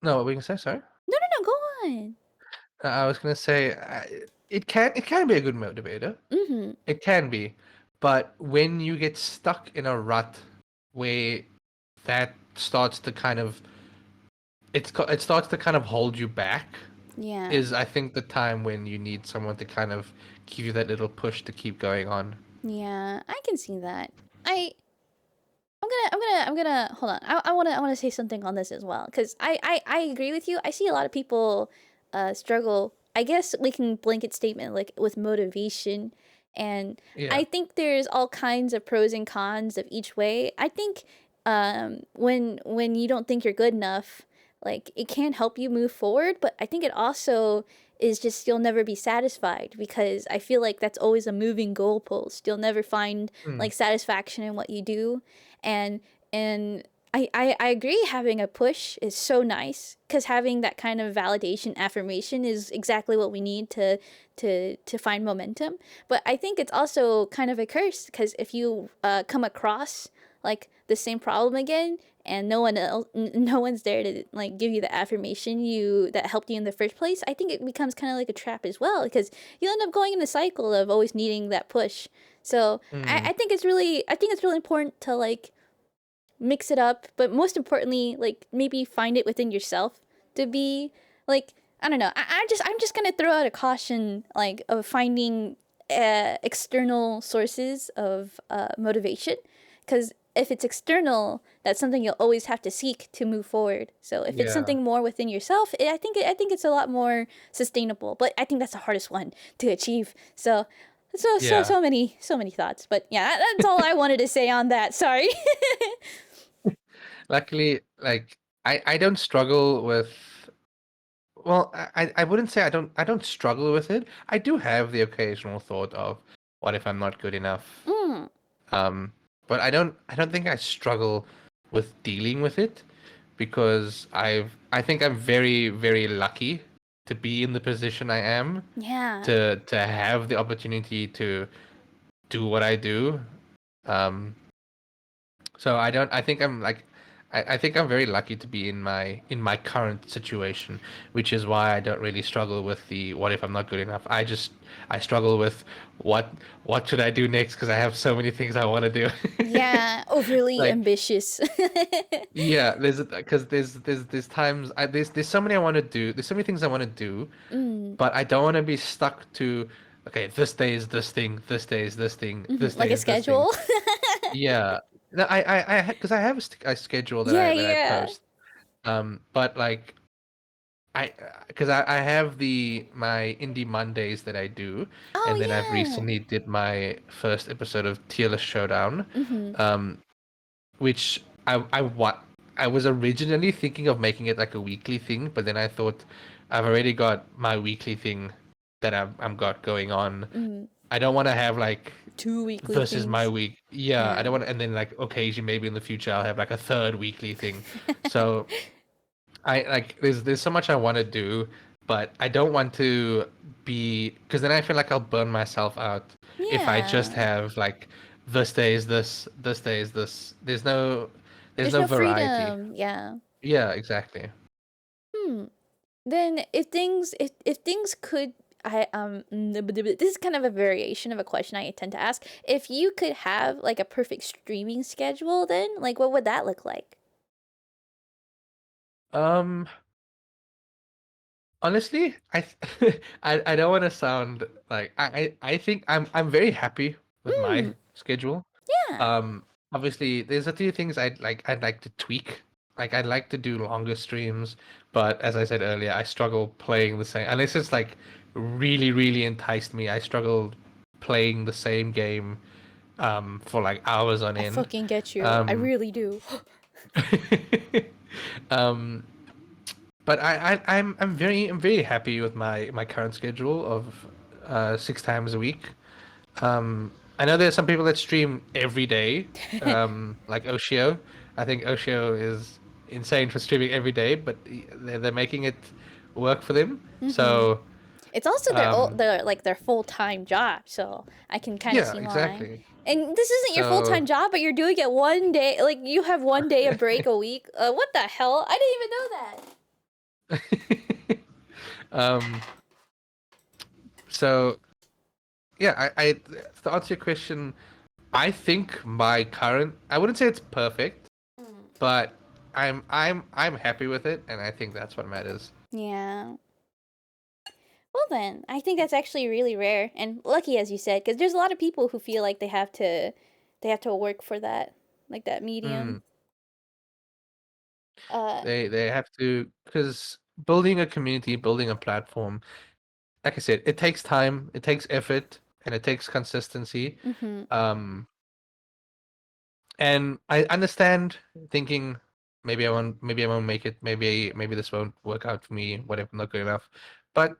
no. What were you gonna say? Sorry. no, go on. I was gonna say it can be a good motivator. Mm-hmm. It can be, but when you get stuck in a rut where that starts to kind of it starts to kind of hold you back, Yeah. is I think the time when you need someone to kind of give you that little push to keep going on. Yeah, I can see that. I I'm gonna hold on. I wanna say something on this as well because I agree with you. I see a lot of people struggle. I guess we can blanket statement like with motivation, and Yeah. I think there's all kinds of pros and cons of each way. I think when you don't think you're good enough, like it can help you move forward, but I think it also is just you'll never be satisfied because I feel like that's always a moving goalpost. You'll never find Hmm. like satisfaction in what you do, and and I agree having a push is so nice because having that kind of validation affirmation is exactly what we need to find momentum. But I think it's also kind of a curse because if you come across like the same problem again and no one's there to like give you the affirmation you that helped you in the first place, I think it becomes kind of like a trap as well because you end up going in a cycle of always needing that push. So Hmm. I think it's really important to like mix it up, but most importantly, like maybe find it within yourself to be like I don't know. I'm just gonna throw out a caution like of finding external sources of motivation, because if it's external, that's something you'll always have to seek to move forward. So if it's Yeah. something more within yourself, I think it's a lot more sustainable. But I think that's the hardest one to achieve. Yeah. So many thoughts. But yeah, that's all I wanted to say on that. Sorry. Luckily, like I don't struggle with. Well, I wouldn't say I don't struggle with it. I do have the occasional thought of what if I'm not good enough. Mm, Um, but I don't think I struggle with dealing with it because I think I'm very, very lucky to be in the position I am, yeah. to have the opportunity to do what I do. Um, so I think I'm like I think I'm very lucky to be in my current situation, which is why I don't really struggle with the what if I'm not good enough. I struggle with what what should I do next because I have so many things I want to do. Yeah, overly Like ambitious. yeah, there's times there's so many I want to do. There's so many things I want to do, Mm, but I don't want to be stuck to okay, this day is this thing, this day is this thing, mhm, this like day a is this thing. schedule. Yeah. No, because I have a schedule that Yeah, I yeah. post. But like because I have my indie Mondays that I do, Oh and then I've yeah. recently did my first episode of Tier List Showdown, Mhm. um, which I want. I was originally thinking of making it like a weekly thing, but then I thought I've already got my weekly thing that I'm got going on. Mm, I don't want to have like two weekly this is my things. week. Yeah, I Yeah. don't want, and then like occasionally maybe in the future I'll have like a third weekly thing. So I like there's so much I want to do, but I don't want to be because then I feel like I'll burn myself out if I just Yeah. have like this day is this, this day is this. There's There's no no variety. freedom. Yeah. Yeah, exactly. Hmm. Then if things could this is kind of a variation of a question I tend to ask. If you could have like a perfect streaming schedule, then like what would that look like? Um, Honestly, I don't want to sound like I think I'm very happy with my Hmm. schedule. Yeah. Um, Obviously, there's a few things I'd like to tweak. Like I'd like to do longer streams, but as I said earlier, I struggle playing the same unless it's like really enticed me. I struggle playing the same game for like hours on I end. fucking get you. I Um, really do. um, but I'm very happy with my current schedule of 6 times a week. I know there's some people that stream every day, like Oshio. I think Oshio is insane for streaming every day, but they're making it work for them. Mm-hmm. So, It's also um, their full-time job, so I can kind of yeah, see why. exactly. And this isn't your So, full-time job, but you're doing it one day. Like you have one day a break a week. What the hell? I didn't even know that. um, so yeah, I to answer your question, I think my current, I wouldn't say it's perfect, Mm. but I'm happy with it, and I think that's what matters. Yeah. Well then, I think that's actually really rare and lucky, as you said, because there's a lot of people who feel like they have to work for that, like that medium. Mm, Uh. they have to, because building a community, building a platform, like I said, it takes time, it takes effort, and it takes consistency. Mm-hmm. Um, and I understand thinking maybe I won't make it, maybe this won't work out for me, whatever, not good enough. But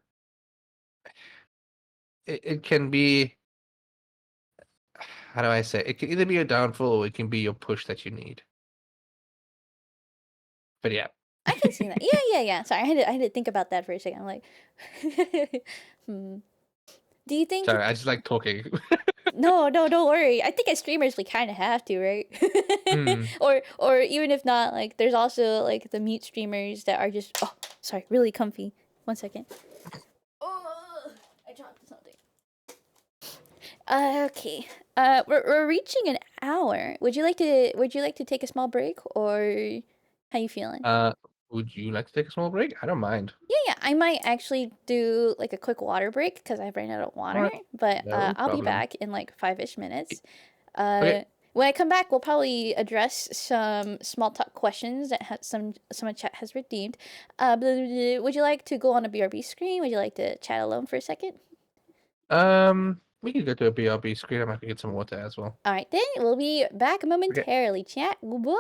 it can be, how do I say, it can either be a downfall or it can be your push that you need. But yeah. I can see that. Yeah. Sorry, I had to think about that for a second. I'm like, hmm. Do you think? Sorry, I just like talking. No, no, don't worry. I think as streamers we kind of have to, right? Hmm. Or even if not, like there's also like the mute streamers that are just sorry, really comfy. 1 second. Oh, I dropped something. Okay. We're reaching an hour. Would you like to take a small break or how you feeling? Uh, would you like to take a small break? I don't mind. Yeah. I might actually do like a quick water break because I've ran out of All water. right, But no I'll be problem. back in like 5-ish minutes. Okay. When I come back, we'll probably address some small talk questions that some chat has redeemed. Would you like to go on a BRB screen? Would you like to chat alone for a second? We can go to a BRB screen. I might get some water as well. All right, then we'll be back Okay. momentarily. Chat. Goodbye.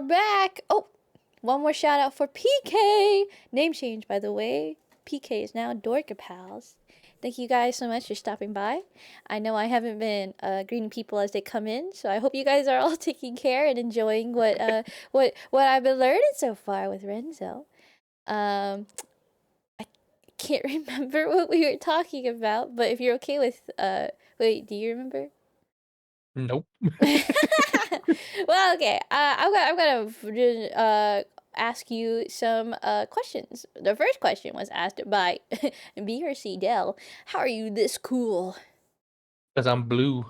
we're back. Oh, one more shout out for PK. Name change, by the way. PK is now Dorka Pals. Thank you guys so much for stopping by. I know I haven't been greeting people as they come in, so I hope you guys are all taking care and enjoying what I've been learning so far with Renzo. Um, I can't remember what we were talking about, but if you're okay with wait, do you remember? Nope. Well, okay. I'm gonna ask you some questions. The first question was asked by B or C Dell. How are you this cool? Because I'm blue.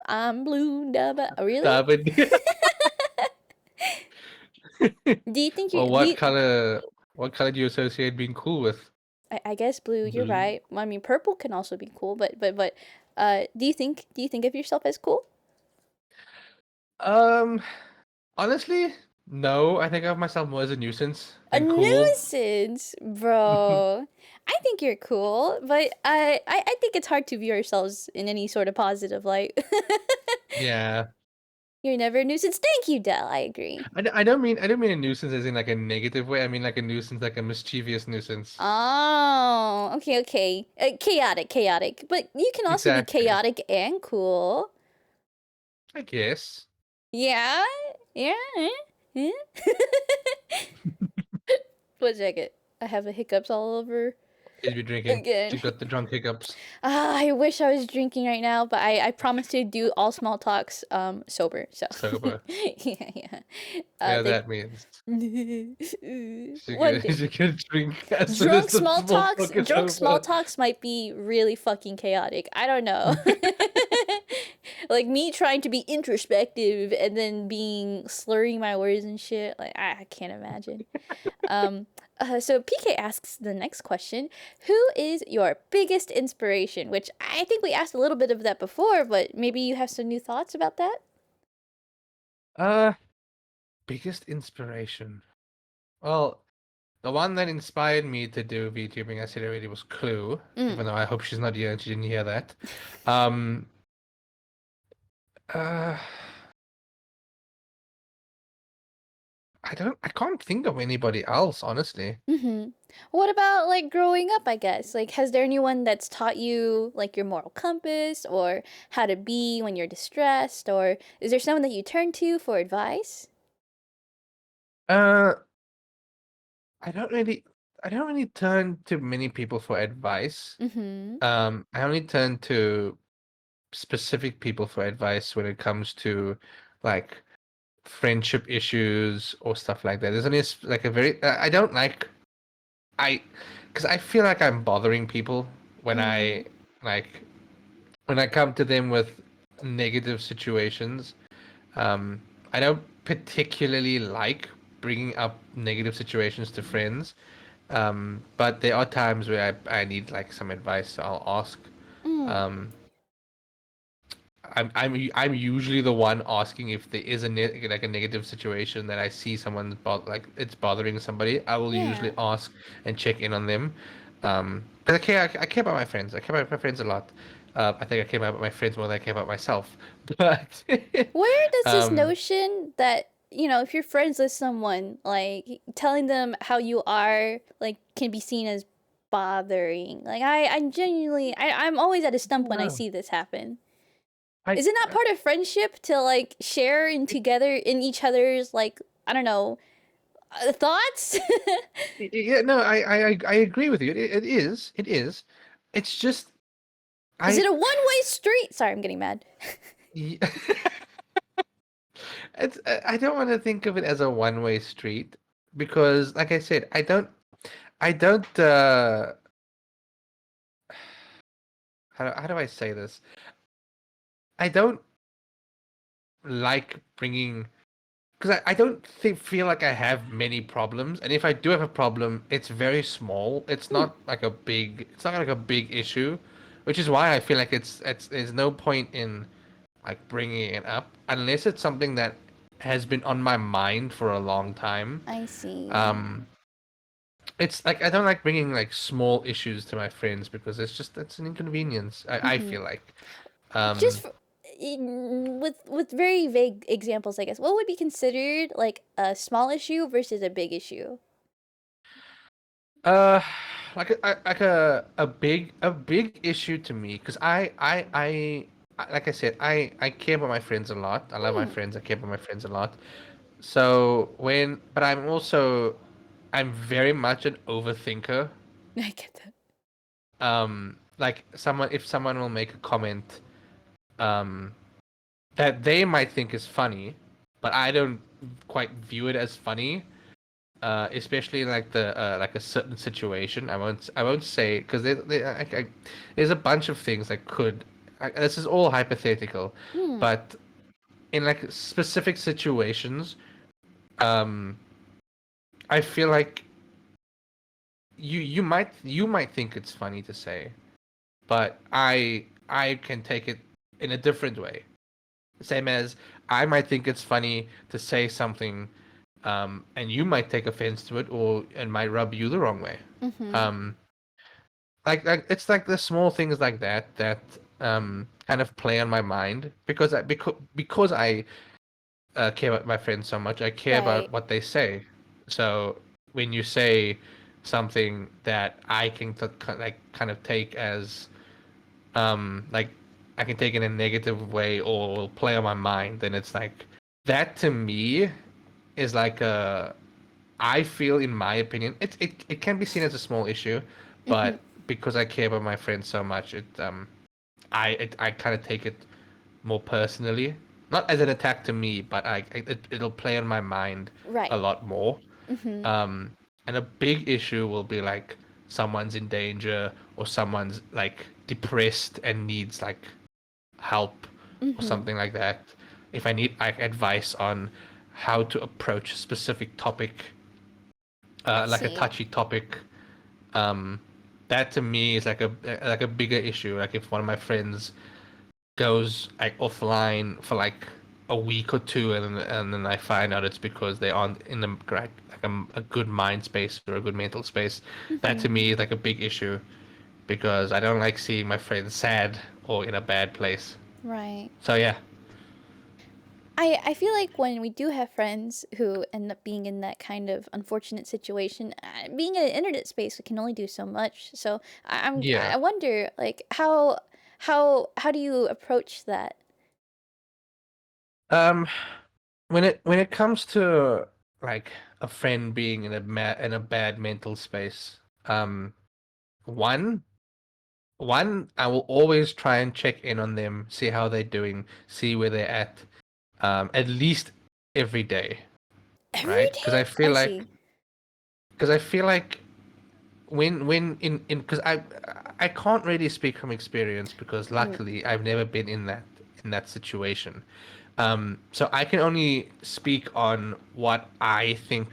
I'm blue. Dubba. Really? David. Do you think Well, you do? what color? What color do you associate being cool with? I guess blue. You're Blue. right. I mean, purple can also be cool, but do you think of yourself as cool? Um, honestly, no. I think of myself more as a nuisance A than cool. nuisance, bro. I think you're cool, but I think it's hard to view ourselves in any sort of positive light. Yeah. You're never a nuisance. Thank you, Dell. I agree. I don't mean a nuisance as in like a negative way. I mean like a nuisance, like a mischievous nuisance. Oh, okay, okay. Chaotic. But you can also be Exactly. chaotic and cool. I guess. Yeah? Yeah? Eh? One second. I have the hiccups all over Is be drinking. again. You got the drunk hiccups. I wish I was drinking right now, but I promised to do all small talks sober. So Sober. yeah. Yeah, They that means one day. you're gonna drink as soon as the small talk is Drunk small over. talks might be really fucking chaotic. I don't know. Like me trying to be introspective and then being slurring my words and shit. Like I can't imagine. Um, so PK asks the next question: who is your biggest inspiration? Which I think we asked a little bit of that before, but maybe you have some new thoughts about that. Uh, biggest inspiration. Well, the one that inspired me to do VTubing, I said already, was Clue. Mm. Even though I hope she's not here and she didn't hear that. Um. Uh. I can't think of anybody else, honestly. Mm-hmm. What about like growing up, I guess? Like, has there anyone that's taught you like your moral compass or how to be when you're distressed? Or is there someone that you turn to for advice? Uh, I don't really, I don't really turn to many people for advice. Mm-hmm. I only turn to specific people for advice when it comes to like friendship issues or stuff like that. There's only like a very, I don't like, I, because I feel like I'm bothering people when Mm. like, when I come to them with negative situations. Um, I don't particularly like bringing up negative situations to friends. But there are times where I need like some advice, so I'll ask. Mm. Um, I'm usually the one asking if there is like a negative situation that I see someone like it's bothering somebody. I will usually Yeah. ask and check in on them. But I care about my friends. I care about my friends a lot. I think I care about my friends more than I care about myself. But Where does this um, notion that, if you're friends with someone, like telling them how you are, like can be seen as bothering? Like I genuinely I'm always at a I stump don't when I know. see this happen. I Is it not part of friendship to like share in together in each other's like I don't know thoughts? Yeah, no, I agree with you. It is. It is. It's just Is it I. a one-way street? Sorry, I'm getting mad. y- It's I don't want to think of it as a one-way street because, like I said, I don't. How do I say this? I don't like bringing because I don't feel like I have many problems, and if I do have a problem, it's very small. It's Hmm, not like a big. It's not like a big issue, which is why I feel like it's there's no point in like bringing it up unless it's something that has been on my mind for a long time. I see. Um, it's like I don't like bringing like small issues to my friends because it's an inconvenience. I Mm-hmm. feel like. Just Um, for, with very vague examples, I guess, what would be considered like a small issue versus a big issue? Uh, like a big issue to me, because like I said, I care about my friends a lot. I love my Hmm. friends. I care about my friends a lot. So but I'm very much an overthinker. I get that. Like if someone will make a comment, um, that they might think is funny, but I don't quite view it as funny. Especially like like a certain situation. I won't say, because there's a bunch of things that could. This is all hypothetical, Hmm. but in like specific situations, um, I feel like you might think it's funny to say, but I can take it in a different way. Same as I might think it's funny to say something, and you might take offense to it, or it might rub you the wrong way. Mm-hmm. Um, like it's like the small things like that that kind of play on my mind, because I care about my friends so much. I care Right. about what they say. So when you say something that I can like kind of take as like I can take in a negative way or will play on my mind, then it's like that to me is like a I feel, in my opinion, it can be seen as a small issue, Mm-hmm. but because I care about my friends so much, I kind of take it more personally, not as an attack to me, but it'll play on my mind a Right. lot more. Mm-hmm. Um, and a big issue will be like someone's in danger, or someone's like depressed and needs like help or Mm-hmm. something like that. If I need like advice on how to approach a specific topic, I like a see. touchy topic, um, that to me is like a bigger issue. Like if one of my friends goes like offline for like a week or two, and then I find out it's because they aren't in the like a good mind space or a good mental space. That to Mm-hmm. me is like a big issue, because I don't like seeing my friends sad or in a bad place. Right. So yeah. I feel like when we do have friends who end up being in that kind of unfortunate situation, being in an internet space, we can only do so much. So Yeah. I wonder like how do you approach that? Um, when it comes to like a friend being in a bad mental space, one one I will always try and check in on them, see how they're doing, see where they're at least every day, Every right? Because I day? feel I like see. because I feel like when in because I can't really speak from experience, because Mm, luckily I've never been in that situation. So I can only speak on what I think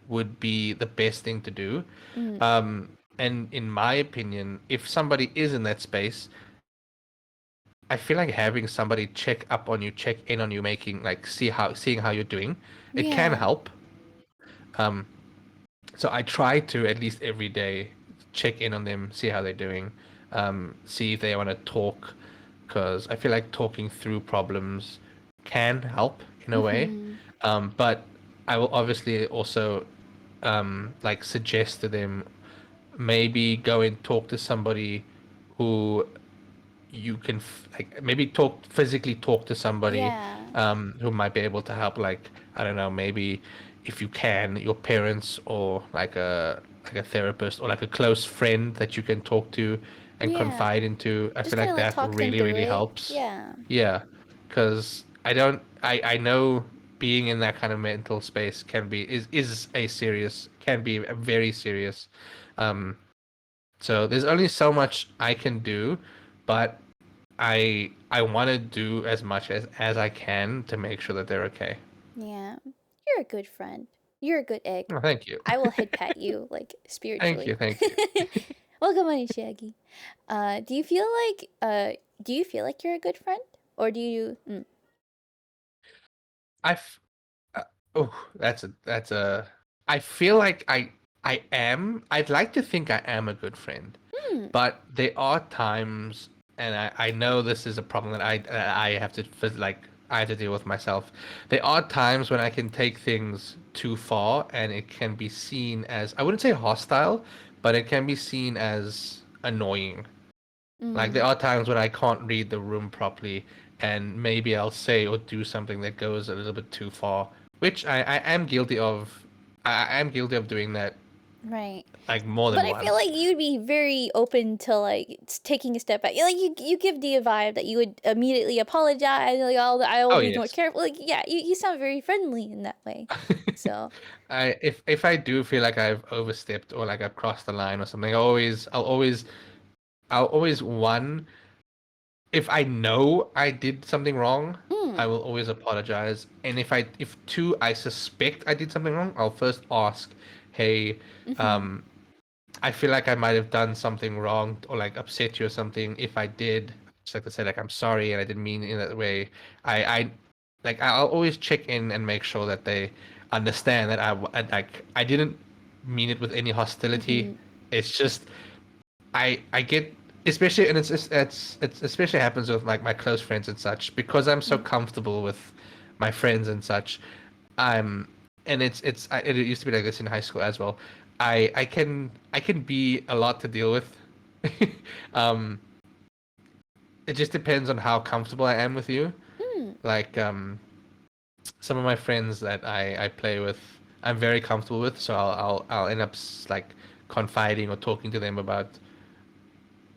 would be the best thing to do. mm, And in my opinion, if somebody is in that space, I feel like having somebody check up on you, check in on you, making like seeing how you're doing, it can yeah. help. Um, so I try to at least every day check in on them, see how they're doing, see if they want to talk, because I feel like talking through problems can help in a way. Mm-hmm. But I will obviously also like suggest to them, maybe go and talk to somebody who you can like maybe physically talk to somebody Yeah. who might be able to help, like I don't know, maybe if you can, your parents, or like a therapist, or like a close friend that you can talk to and Yeah. confide into. I Just feel kind like of like that talk them really through really it. helps. Yeah. Yeah, because I know being in that kind of mental space can be a very serious. um so there's only so much I can do, but I want to do as much as I can to make sure that they're okay. Yeah. You're a good friend. You're a good egg. Oh, thank you. I will head pat you like Thank you. spiritually. Thank you. Welcome, honey Shaggy. Do you feel like do you feel like you're a good friend, or do you? Mm, I f- uh, oh, that's a. I feel like I am. I'd like to think I am a good friend, hmm. but there are times and I know this is a problem that I have to I have to deal with myself. There are times when I can take things too far, and it can be seen as, I wouldn't say hostile, but it can be seen as annoying. Like there Mm, are times when I can't read the room properly, and maybe I'll say or do something that goes a little bit too far, which I am guilty of. I am guilty of doing that right. like more But than I feel once. like you'd be very open to like taking a step back. Like you give the vibe that you would immediately apologize. Like I'll Oh be more yes. careful. Like yeah, you sound very friendly in that way. So If I do feel like I've overstepped or like I've crossed the line or something, I'll always one, if I know I did something wrong, I mm, will always apologize. And if two, I suspect I did something wrong, I'll first ask, hey, mm-hmm, um, I feel like I might have done something wrong or like upset you or something. If I did, just like to say like I'm sorry and I didn't mean it in that way. I like I'll always check in and make sure that they understand that I didn't mean it with any hostility. mm-hmm, It's just I get, especially, and it's especially happens with like my close friends and such, because I'm so mm, comfortable with my friends and such. I'm and it used to be like this in high school as well. I can be a lot to deal with. um, it just depends on how comfortable I am with you. mm, Like some of my friends that I play with, I'm very comfortable with, so I'll end up like confiding or talking to them about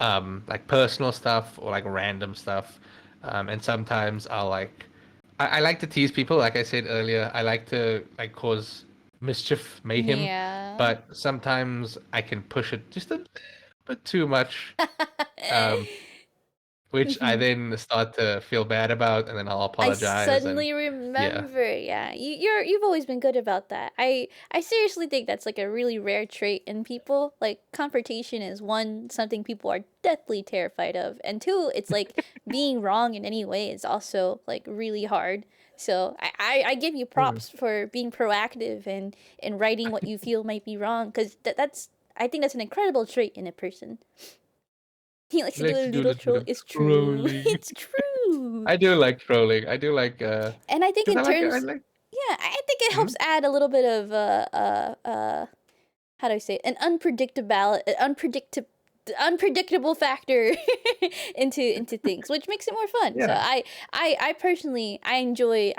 like personal stuff or like random stuff. And sometimes I like to tease people, like I said earlier. I like to like cause mischief, mayhem, yeah. but sometimes I can push it just a little bit too much, um, which I Mhm. then start to feel bad about, and then I'll I apologize. And suddenly yeah, remember. Yeah, you've always been good about that. I seriously think that's like a really rare trait in people. Like confrontation is one something people are deathly terrified of, and two, it's like being wrong in any way is also like really hard. So I give you Hmm. props for being proactive and writing what you feel might be wrong because that's I think that's an incredible trait in a person. He likes to do Let's a do a little little bit troll. of It's true. trolling. It's true. I do like trolling. I do like And I think because in I terms, like. yeah, I think it Hmm? helps add a little bit of how do I say it? An unpredictable factor into things, which makes it more fun. So Yeah. I personally I enjoy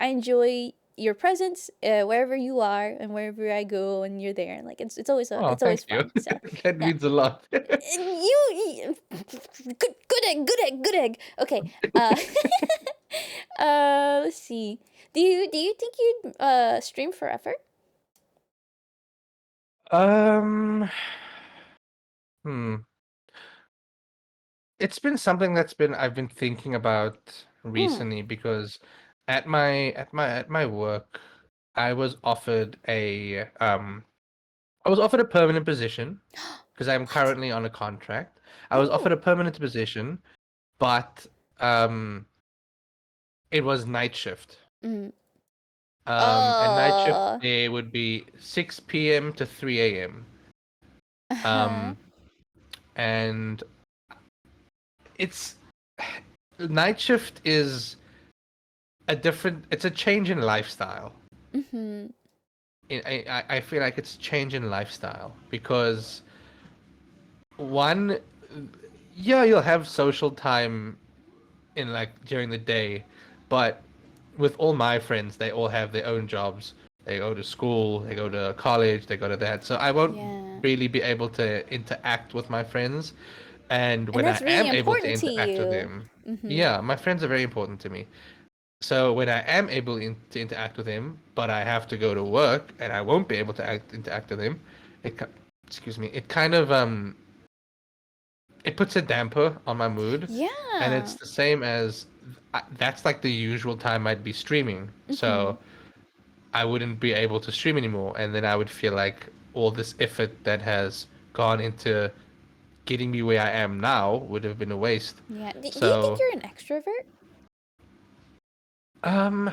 your presence wherever you are and wherever I go and you're there. Like Oh, it's always thank you. fun. So That yeah, means a lot. good egg, good egg. Okay, let's see. Do you think you'd stream forever? Um, hmm. It's been something that's been I've been thinking about Mm. recently, because at my work, I was offered a permanent position because I'm What? currently on a contract. I was offered a Oh. permanent position, but um it was night shift. Mm. And night shift Oh. there would be 6 p.m. to 3 a.m. Uh-huh. Um and it's night shift is it's a change in lifestyle. Mm-hmm. I feel like it's change in lifestyle because one, yeah, you'll have social time in like during the day, but with all my friends, they all have their own jobs. They go to school, they go to college, they go to that. So I won't Yeah. really be able to interact with my friends. And And when I that's really am able to important to interact with you. them, Mm-hmm. yeah, my friends are very important to me. So when I am able to interact with him, but I have to go to work and I won't be able to interact with him, it excuse me, it kind of it puts a damper on my mood, and it's Yeah. the same as that's like the usual time I'd be streaming. Mm-hmm. So I wouldn't be able to stream anymore, and then I would feel like all this effort that has gone into getting me where I am now would have been a waste. Yeah. Do you think So you're an extrovert? um,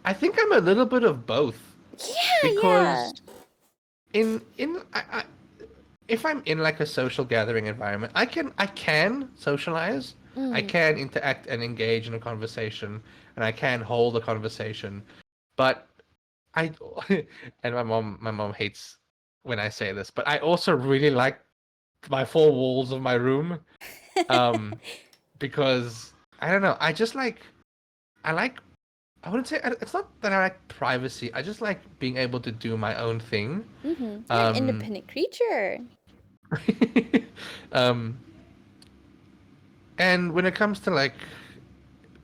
I think I'm a little bit of both, Yeah, because yeah. in if I'm in like a social gathering environment, I can socialize, I Mm. can interact and engage in a conversation, and I can hold a conversation, but I and my mom hates when I say this, but I also really like my four walls of my room, um, because I don't know, I like I wouldn't say it's not that I like privacy. I just like being able to do my own thing. Mm-hmm. You're an Um, independent creature. um, and when it comes to like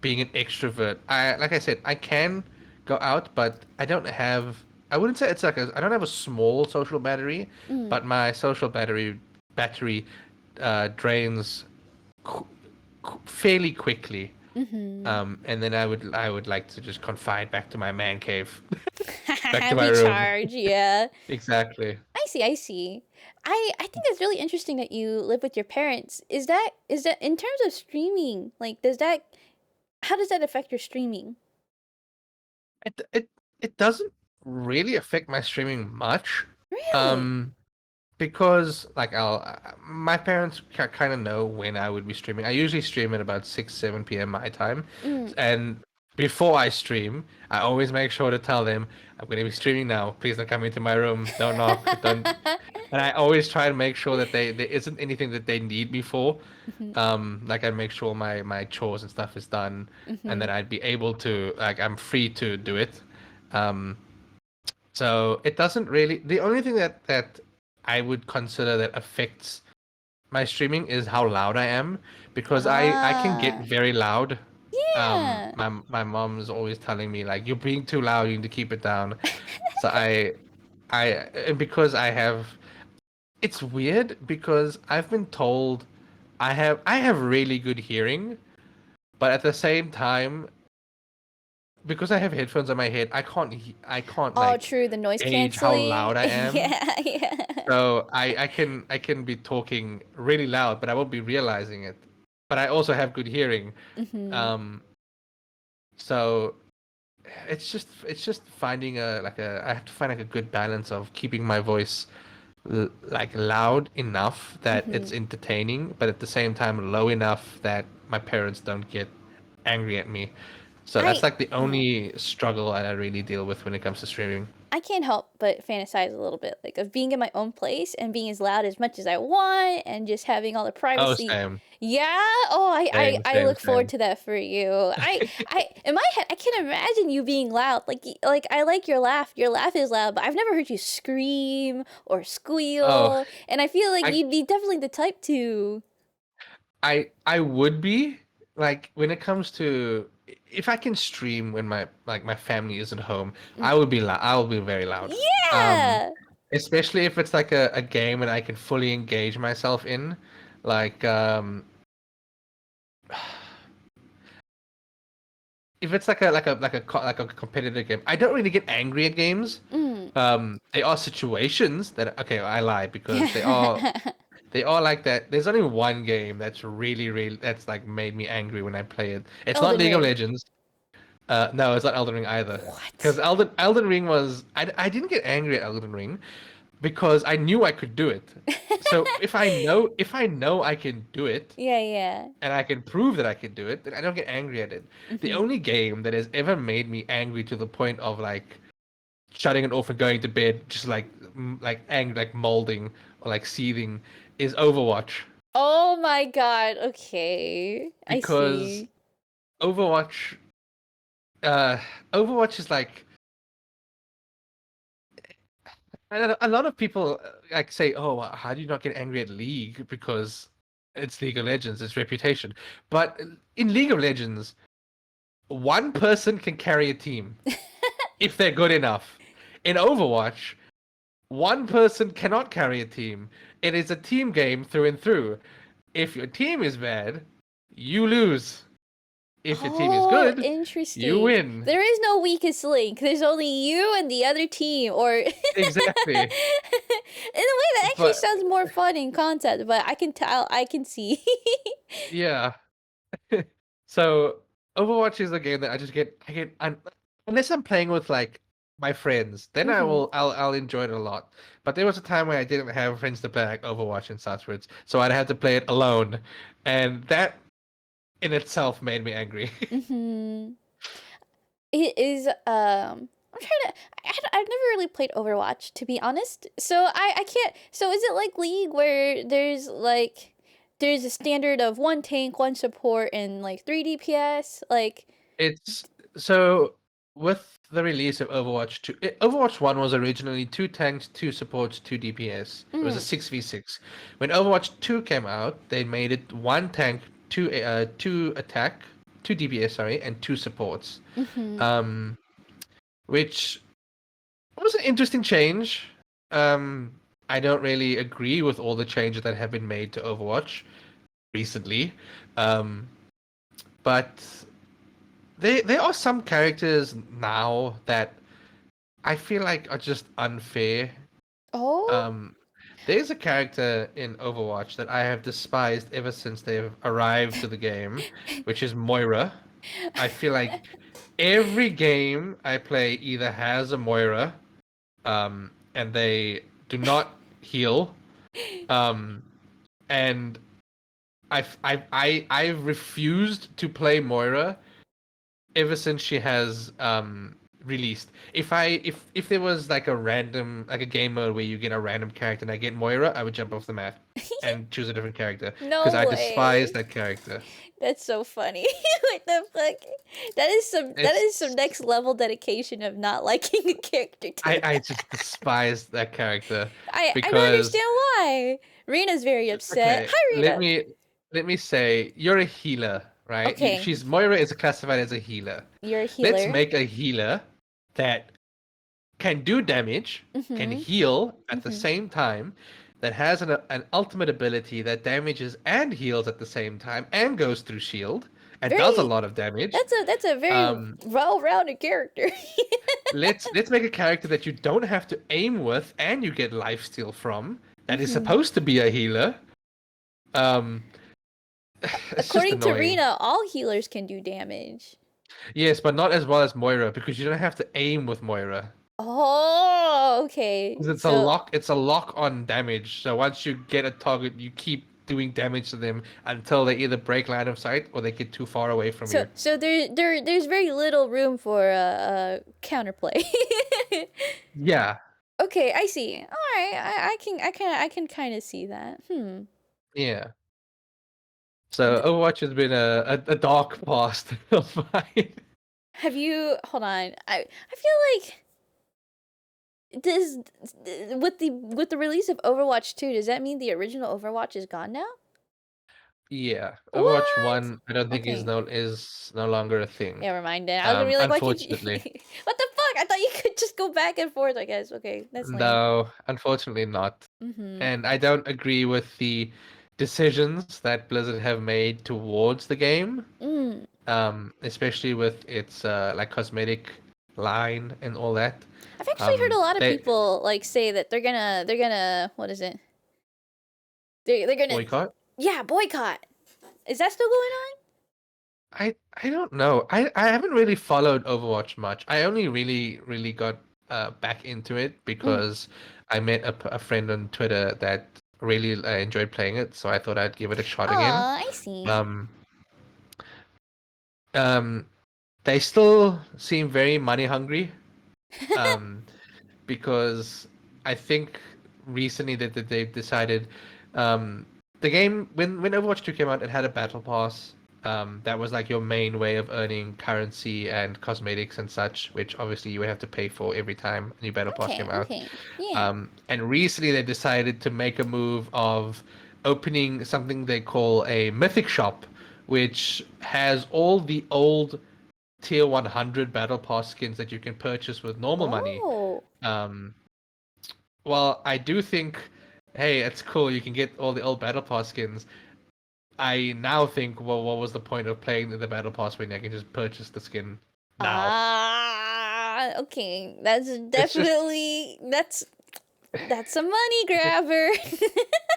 being an extrovert, like I said, I can go out, but I don't have. I wouldn't say it's like I don't have a small social battery, Mm. but my social battery drains qu fairly quickly. Mm-hmm. And then I would like to just confide back to my man cave, back to my room. Recharge, yeah. Exactly. I see, I see. I think it's really interesting that you live with your parents. Is that in terms of streaming, like does that how does that affect your streaming? It it it doesn't really affect my streaming much. Really? Um, because like my parents kind of know when I would be streaming. I usually stream at about 6 7 p.m. my time, Mm. and before I stream, I always make sure to tell them I'm going to be streaming now. Please don't come into my room. Don't knock. Don't. And I always try to make sure that there isn't anything that they need me for. Mhm. Like I make sure my chores and stuff is done, and then Mhm. I'd be able to like I'm free to do it. Um, so it doesn't really. The only thing that I would consider that affects my streaming is how loud I am, because I can get Ah. very loud. Yeah. My mom is always telling me like you're being too loud. You need to keep it down. So I and because I have it's weird because I've been told I have really good hearing, but at the same time, because I have headphones on my head, I can't Oh, like true, the noise gauge how canceling. loud I am. Yeah, yeah. So I can be talking really loud, but I won't be realizing it. But I also have good hearing. Mhm. Um, so it's just finding I have to find like a good balance of keeping my voice like loud enough that it's Mhm. entertaining, but at the same time low enough that my parents don't get angry at me. So that's I like the yeah. only struggle that I really deal with when it comes to streaming. I can't help but fantasize a little bit, like of being in my own place and being as loud as much as I want and just having all the Oh, privacy. same, Yeah. Oh, same, I same, look forward same. to that for you. I in my head I can't imagine you being loud. Like I like your laugh. Your laugh is loud, but I've never heard you scream or Oh, squeal. And I feel like I you'd be definitely the type to. I would be like when it comes to if I can stream when my family isn't home, I Mhm. would be loud. I will be very loud. Um, Yeah. especially if it's like a game and I can fully engage myself in, like if it's like a competitive game. I don't really get angry at games. Mm. There are situations that okay, I lie because they are Yeah. they are like that. There's only one game that's really that's like made me angry when I play it. It's not Elden League of Ring. Legends. No, it's not Elden Ring either. Because What? Elden Ring was I didn't get angry at Elden Ring because I knew I could do it. So if I know I can do it Yeah, yeah. and I can prove that I can do it, then I don't get angry at it. The Mhm. only game that has ever made me angry to the point of like shutting it off and going to bed, just like like angry, like molding or like seething, is Overwatch. Oh my god. Okay. I Because see. Overwatch, uh, Overwatch is like a lot of people like say, "Oh, how do you not get angry at League because it's League of Legends, it's reputation." But in League of Legends, one person can carry a team if they're good enough. In Overwatch, one person cannot carry a team. It is a team game through and through. If your team is bad, you lose. If your team is Oh, good, you interesting. win. There is no weakest link. There's only you and the other team, or in a Exactly. way that actually But sounds more fun in concept. But I can tell, I can see. yeah. So Overwatch is a game that unless I'm playing with like my friends, then Hmm. I'll enjoy it a lot. But there was a time where I didn't have friends to play like Overwatch and such with, so I'd have to play it alone. And that in itself made me angry. Mm-hmm. It is I'm trying to I've never really played Overwatch, to be honest. So I can't, so is it like League where there's a standard of one tank, one support, and like 3 DPS? Like It's so with the release of Overwatch 2, Overwatch 1 was originally 2 tanks, 2 supports, 2 DPS. It was a mm, 6v6. When Overwatch 2 came out, they made it 1 tank, 2 attack, 2 DPS, sorry, and 2 supports. mm-hmm. Um, which was an interesting change. Um, I don't really agree with all the changes that have been made to Overwatch recently. Um, but there are some characters now that I feel like are just unfair. Oh, Um, there's a character in Overwatch that I have despised ever since they've arrived to the game, which is Moira. I feel like every game I play either has a Moira, and they do not heal, um, and I've refused to play Moira ever since she has released. If there was like a random, like a game mode where you get a random character and I get Moira, I would jump off the map and choose a different character because no I way. despise that character. That's so funny. What the fuck? That is some It's next level dedication of not liking a character to I that. just despise that character I don't because understand why. Rena's very upset. okay, Hi, let Rena. me let me say you're a healer, right? Okay, She's Moira is classified as a healer. you're a Let's healer. make a healer that can do damage, can Mm-hmm. heal at the Mm-hmm. same time, that has an ultimate ability that damages and heals at the same time and goes through shield and does a Very. lot of damage. That's a very Um, well-rounded character. let's make a character that you don't have to aim with and you get lifesteal from. That is Mm-hmm. supposed to be a healer. Um, it's just According to annoying. Rena, all healers can do damage. Yes, but not as well as Moira because you don't have to aim with Moira. Oh, okay. Because So it's a lock on damage. So once you get a target, you keep doing damage to them until they either break line of sight or they get too far away from you. there's very little room for counterplay. Yeah, Okay, I see. All right, I can kind of see that. Hmm. yeah. So Overwatch has been a dark past of mine. Have you? Hold on. I feel like this with the release of Overwatch 2, does that mean the original Overwatch is gone now? Yeah, Overwatch What? 1 I don't think Okay. is no longer a thing. Never mind then. I was gonna be like, why can't you? Unfortunately. What the fuck? I thought you could just go back and forth. I guess. Okay, that's lame. No, unfortunately not. Mm-hmm. And I don't agree with the decisions that Blizzard have made towards the game. Mm. Especially with its like cosmetic line and all that. I've actually heard a lot of They people like say that they're gonna what is it? They're gonna, boycott. yeah, boycott. Is that still going on? I don't know. I haven't really followed Overwatch much. I only really got back into it Mm. because I met a friend on Twitter that really enjoyed playing it, so I thought I'd give it a shot again. Oh, I see. Um, um, they still seem very money hungry. Um, because I think recently that they've decided the game when Overwatch 2 came out, it had a battle pass. That was like your main way of earning currency and cosmetics and such, which obviously you would have to pay for every time a new battle pass Okay, came out. okay. Yeah. And recently they decided to make a move of opening something they call a mythic shop, which has all the old tier 100 battle pass skins that you can purchase with normal money. Oh. um, well, I do think, hey, it's cool. You can get all the old battle pass skins. I now think, well, what was the point of playing the battle pass when I can just purchase the skin now? Ah, okay. That's It's just, definitely that's a money grabber.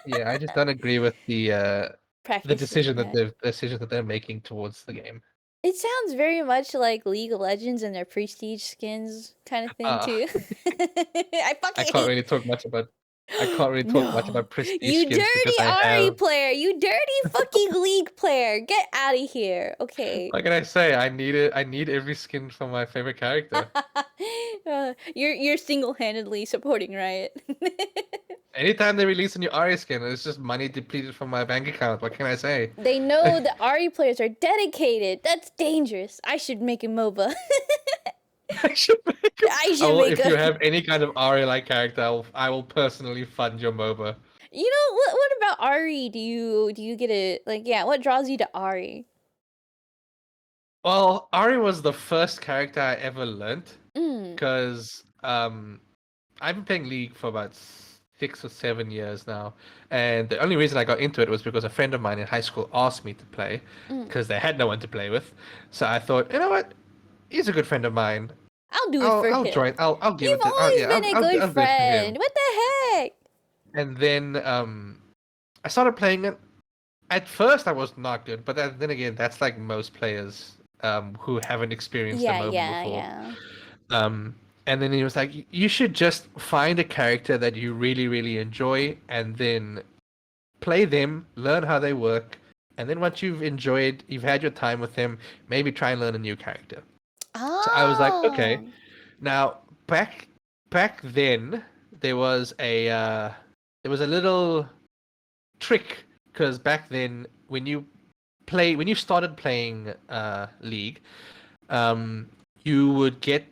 yeah, I just don't agree with the Practicing that. decisions that they're making towards the game. It sounds very much like League of Legends and their prestige skins kind of thing Uh, too. I I fucking can't hate. really talk much about. I can't really talk much No. about prestige You skins because dirty I Ari have. player. You dirty fucking League player. Get out of here. Okay. What can I say? I need it. I need every skin for my favorite character. You're single-handedly supporting Riot. Anytime they release a new Arya skin, it's just money depleted from my bank account. What can I say? They know the Ari players are dedicated. That's dangerous. I should make a MOBA. I should make. I I should will. make If a. you have any kind of Arya like character, I will personally fund your MOBA. You know what? What about Ari? Do you get it? Like, yeah. What draws you to Ari? Well, Arya was the first character I ever learnt Mm. because I've been playing League for about 6 or 7 years now, and the only reason I got into it was because a friend of mine in high school asked me to play Mm. because they had no one to play with. So I thought, you know what? He's a good friend of mine. I'll do it I'll for I'll him. join. I'll give You've it to. I'll, always yeah, been a good I'll do it for him. friend. What the heck? And then I started playing it. At first, I was not good, but then again, that's like most players who haven't experienced a Yeah, MOBA yeah, before. yeah. Um, and then he was like, you should just find a character that you really, really enjoy, and then play them, learn how they work, and then once you've had your time with them, maybe try and learn a new character. So I was like, okay. Oh. Now back then there was a little trick because back then when you started playing League, you would get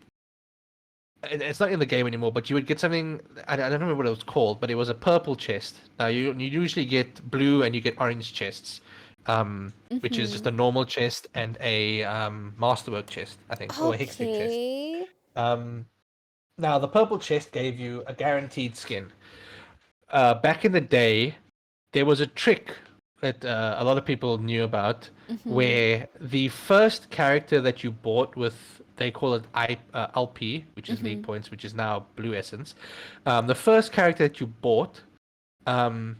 it's not in the game anymore, but you would get something. I don't remember what it was called, but it was a purple chest. Now you usually get blue and you get orange chests, which is just Mm-hmm. a normal chest and a masterwork chest, I think, or a hextech chest. Okay. Um, Now the purple chest gave you a guaranteed skin. Back in the day, there was a trick that a lot of people knew about, Mm-hmm. where the first character that you bought with they call it LP, which is League Mm-hmm. Points, which is now Blue Essence. The first character that you bought, um,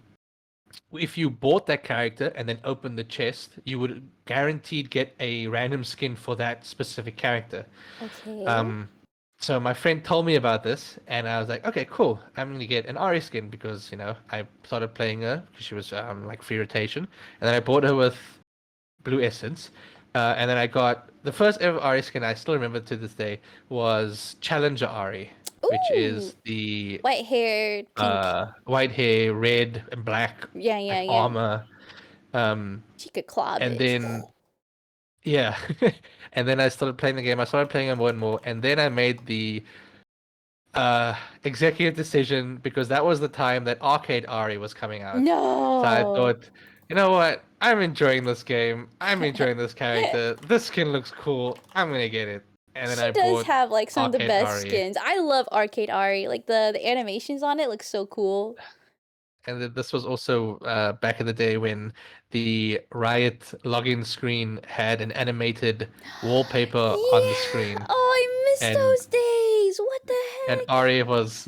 if you bought that character and then opened the chest, you would guaranteed get a random skin for that specific character. Okay. Um, so my friend told me about this, and I was like, okay, cool. I'm gonna get an Ari skin because I started playing her because she was like free rotation, and then I bought her with Blue Essence, and then I got the first ever Ari skin I still remember to this day was Challenger Ari, which Ooh. is the White hair, pink. white hair, red and black Yeah, like yeah, yeah. armor, um, She could claw a and bitch. then yeah, and then I started playing the game. I started playing it more and more, and then I made the executive decision because that was the time that Arcade Ari was coming out. So I No. thought, you know what? I'm enjoying this game. I'm enjoying this character. This skin looks cool. I'm gonna get it. And then She I does bought have like some of the Arcade best Ari. skins. I love Arcade Ari. Like the animations on it look so cool. And then this was also back in the day when the Riot login screen had an animated wallpaper on the Yeah. screen, Oh, I miss and those days. What the and heck? Ari was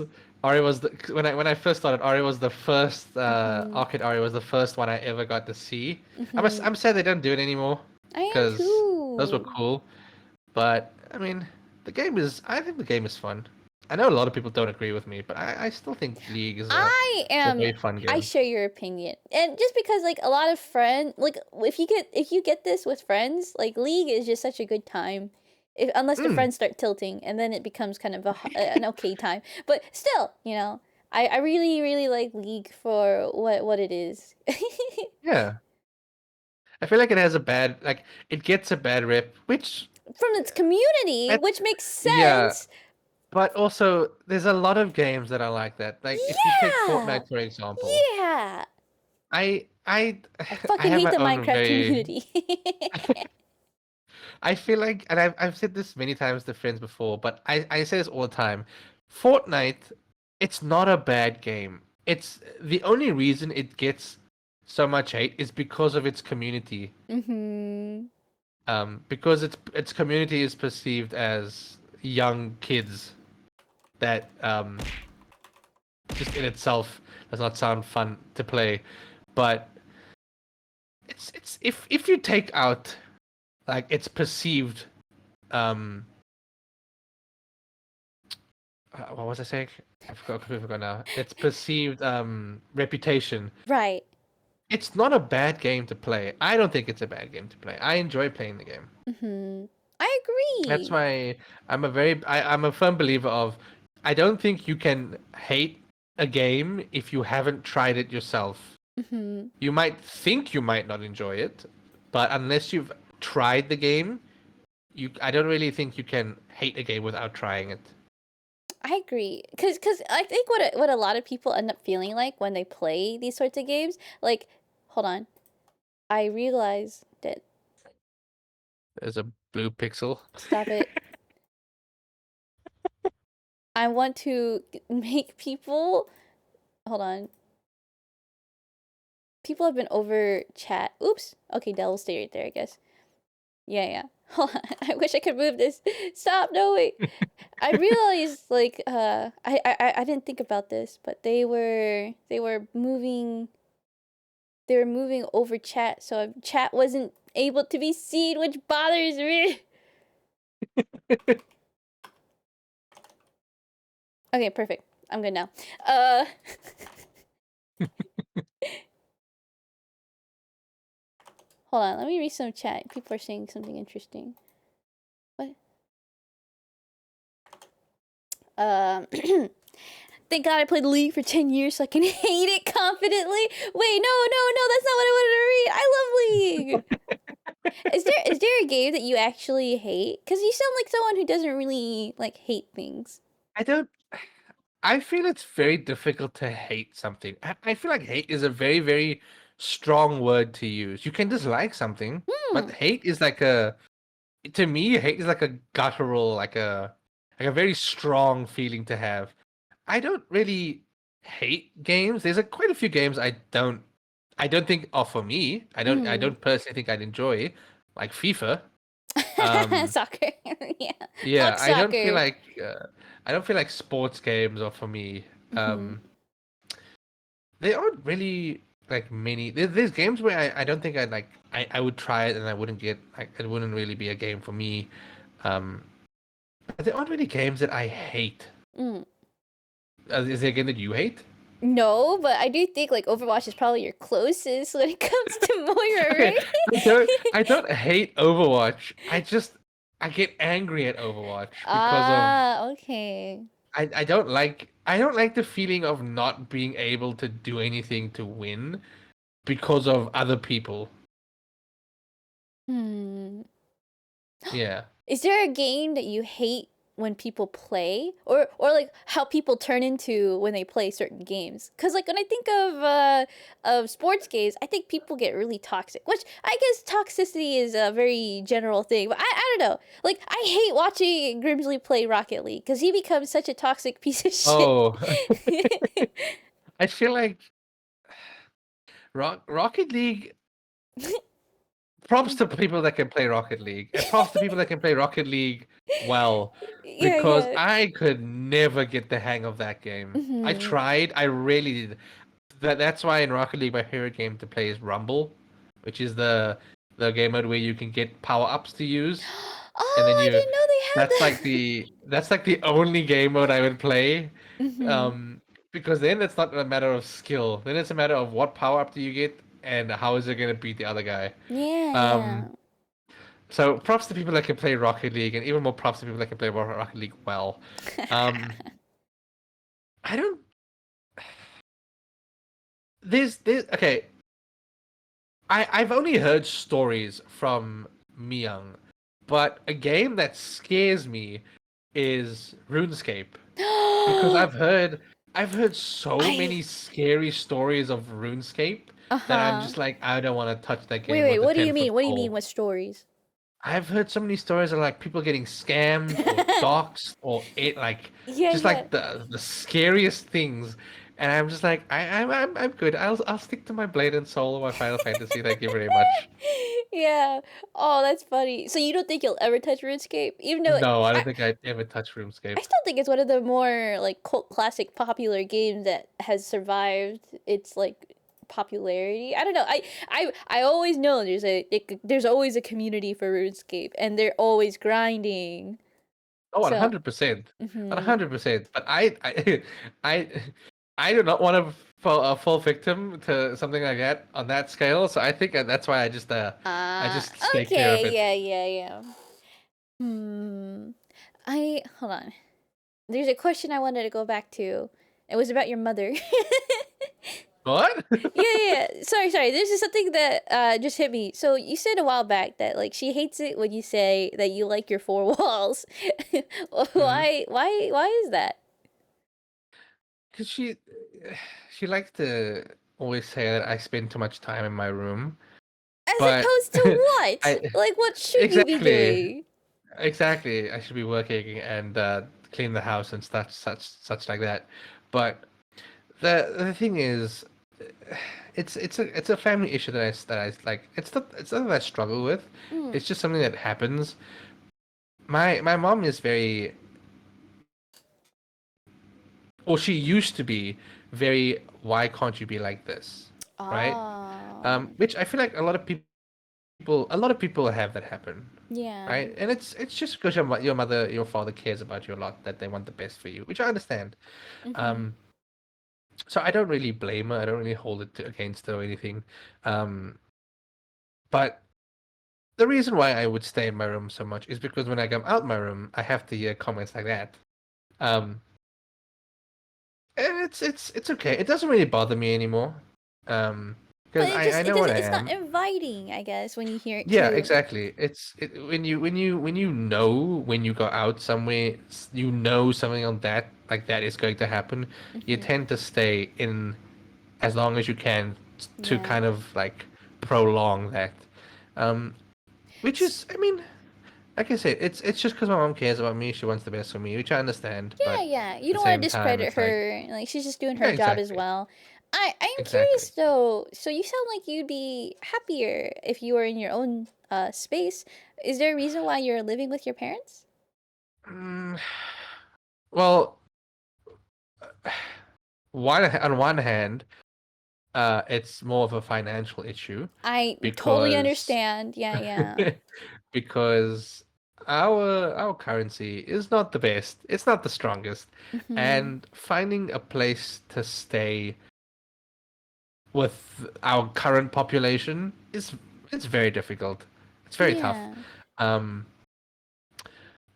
the when I first started, Ari was the first Mhm. Arcade Ari was the first one I ever got to see. Mhm. I'm sad they don't do it anymore I am because those were too. cool. But I mean, I think the game is fun. I know a lot of people don't agree with me, but I still think League I is a am very fun I game. share your opinion. And just because like a lot of friends like if you get this with friends, like League is just such a good time. Unless the Mm, friends start tilting and then it becomes kind of an okay time. But still, I really really like League for what it is. yeah, I feel like it has a bad like it gets a bad rep, which From its community, that which makes yeah. sense. But also, there's a lot of games that are like that. Like if you take Yeah. Fortnite for example, Yeah. I I I fucking have hate my the own Minecraft very. community. I feel like, and I've said this many times to friends before, but I say this all the time. Fortnite, it's not a bad game. It's the only reason it gets so much hate is because of its community. Mhm. Because its community is perceived as young kids that just in itself does not sound fun to play, but it's if you take out like its perceived um what was I saying? I forgot now. Its perceived reputation. Right. It's not a bad game to play. I don't think it's a bad game to play. I enjoy playing the game. Mm-hmm. I That's agree. why I'm a firm believer of I don't think you can hate a game if you haven't tried it yourself. Mm-hmm. You might think you might not enjoy it, but unless you've tried the game, I don't really think you can hate a game without trying it. I agree, cause I think what a lot of people end up feeling like when they play these sorts of games, like, hold on, I realized that. There's a blue pixel. Stop it. I want to make people. Hold on. People have been over chat. Oops. Okay, Dell will stay right there, I guess. Yeah, yeah. Hold on. I wish I could move this. Stop. No, wait. I realized, like, I didn't think about this, but they were moving over chat, so chat wasn't able to be seen, which bothers me. Okay, perfect. I'm good now. Uh, hold on. Let me read some chat. People are saying something interesting. What? Um, thank God I played the League for 10 years so I can hate it confidently. Wait, no, that's not what I wanted to read. I love League. Is there a game that you actually hate? Because you sound like someone who doesn't really like hate things. I don't. I feel it's very difficult to hate something. I feel like hate is a very, very strong word to use. You can dislike something, but Hmm. hate is like a to me, hate is like a guttural, like a very strong feeling to have. I don't really hate games. There's quite a few games I don't think are for me. I Hmm. don't personally think I'd enjoy, like FIFA. Um, Soccer. Yeah. yeah, Fuck soccer. I don't feel like sports games are for me. Hmm. They aren't really like many. There's games where I don't think I would try it and I wouldn't get like it wouldn't really be a game for me. Um, but there aren't really games that I hate. Mm. Is there a game that you hate? No, but I do think like Overwatch is probably your closest when it comes to Moira, Okay, right? I don't hate Overwatch. I get angry at Overwatch because of Okay. I don't like the feeling of not being able to do anything to win because of other people. Hmm. Yeah. Is there a game that you hate when people play, or like how people turn into when they play certain games? Because like when I think of sports games, I think people get really toxic. Which I guess toxicity is a very general thing, but I don't know. Like I hate watching Grimsley play Rocket League because he becomes such a toxic piece of shit. Oh, I feel like Rocket League. Props to people that can play Rocket League, and props to people that can play Rocket League well, Yeah, because yeah. I could never get the hang of that game. I Hmm. tried, I really did. That's why in Rocket League my favorite game to play is Rumble, which is the game mode where you can get power ups to use, and then Oh, I didn't that's like the only game mode I would play. know they had that. Hmm. Um, because then it's not a matter of skill. Then it's a matter of what power up do you get and how is it gonna beat the other guy. Yeah, Um, yeah. so props to people that can play Rocket League, and even more props to people that can play Rocket League well. Um, I don't. There's okay. I've only heard stories from Myung, but a game that scares me is RuneScape because I've heard so I many scary stories of RuneScape that I'm uh-huh. just like I don't want to touch that Wait, game wait, with a what do you 10-foot mean? What do you mean pole. with stories? I've heard so many stories of like people getting scammed or doxxed or it like Yeah, just yeah. like the scariest things, and I'm just like I'm good. I'll stick to my Blade and Soul or my Final Fantasy. Thank you very much. Yeah. Oh, that's funny. So you don't think you'll ever touch RuneScape? Even though No, I I don't think I'd ever touch I RuneScape. still think it's one of the more like cult classic popular games that has survived its like popularity. I don't know. I always know there's always a community for RuneScape and they're always grinding. Oh, So, 100%. mm-hmm. 100%. But I, I do not want to fall victim to something like that on that scale. So I think that's why I just stay clear of Okay, it. yeah, yeah, yeah. Hmm. Hold on. There's a question I wanted to go back to. It was about your mother. What? Yeah, yeah, yeah. Sorry. This is something that just hit me. So you said a while back that like she hates it when you say that you like your four walls. Mhm. Why is that? Because she likes to always say that I spend too much time in my room, As but opposed to what? I Like what should you be exactly doing? exactly I should be working and clean the house and such like that. But the thing is, it's a family issue that I like. It's not that I struggle with. Mm. It's just something that happens. My mom is very, or she used to be very. Why can't you be like this, right? Oh. Which I feel like a lot of people have that happen, Yeah. right? And it's just because your mother, your father cares about you a lot, that they want the best for you, which I understand. Mhm. Um, so I don't really blame her. I don't really hold it against her or anything. Um, but the reason why I would stay in my room so much is because when I come out my room, I have to hear comments like that. Um, and it's okay. It doesn't really bother me anymore. But Because I it know what doesn't I it's not am. inviting, I guess, when you hear it Yeah, too. exactly. When you know when you go out somewhere, you know something on that like that is going to happen. You Mhm. tend to stay in as long as you can to Yeah. kind of like prolong that. Um, which S- is, I mean, like I said, it's just because my mom cares about me. She wants the best for me, which I understand. But Yeah, at yeah. You the don't want to same time, discredit it's like, her. Like she's just doing yeah, her job as exactly, well. I am curious exactly. though. So you sound like you'd be happier if you were in your own space. Is there a reason why you're living with your parents? Mm, well, on one hand, it's more of a financial issue I totally because understand. Yeah, yeah. because our currency is not the best. It's not the strongest, Mhm. and finding a place to stay with our current population is it's very difficult. It's very tough. Yeah. Um,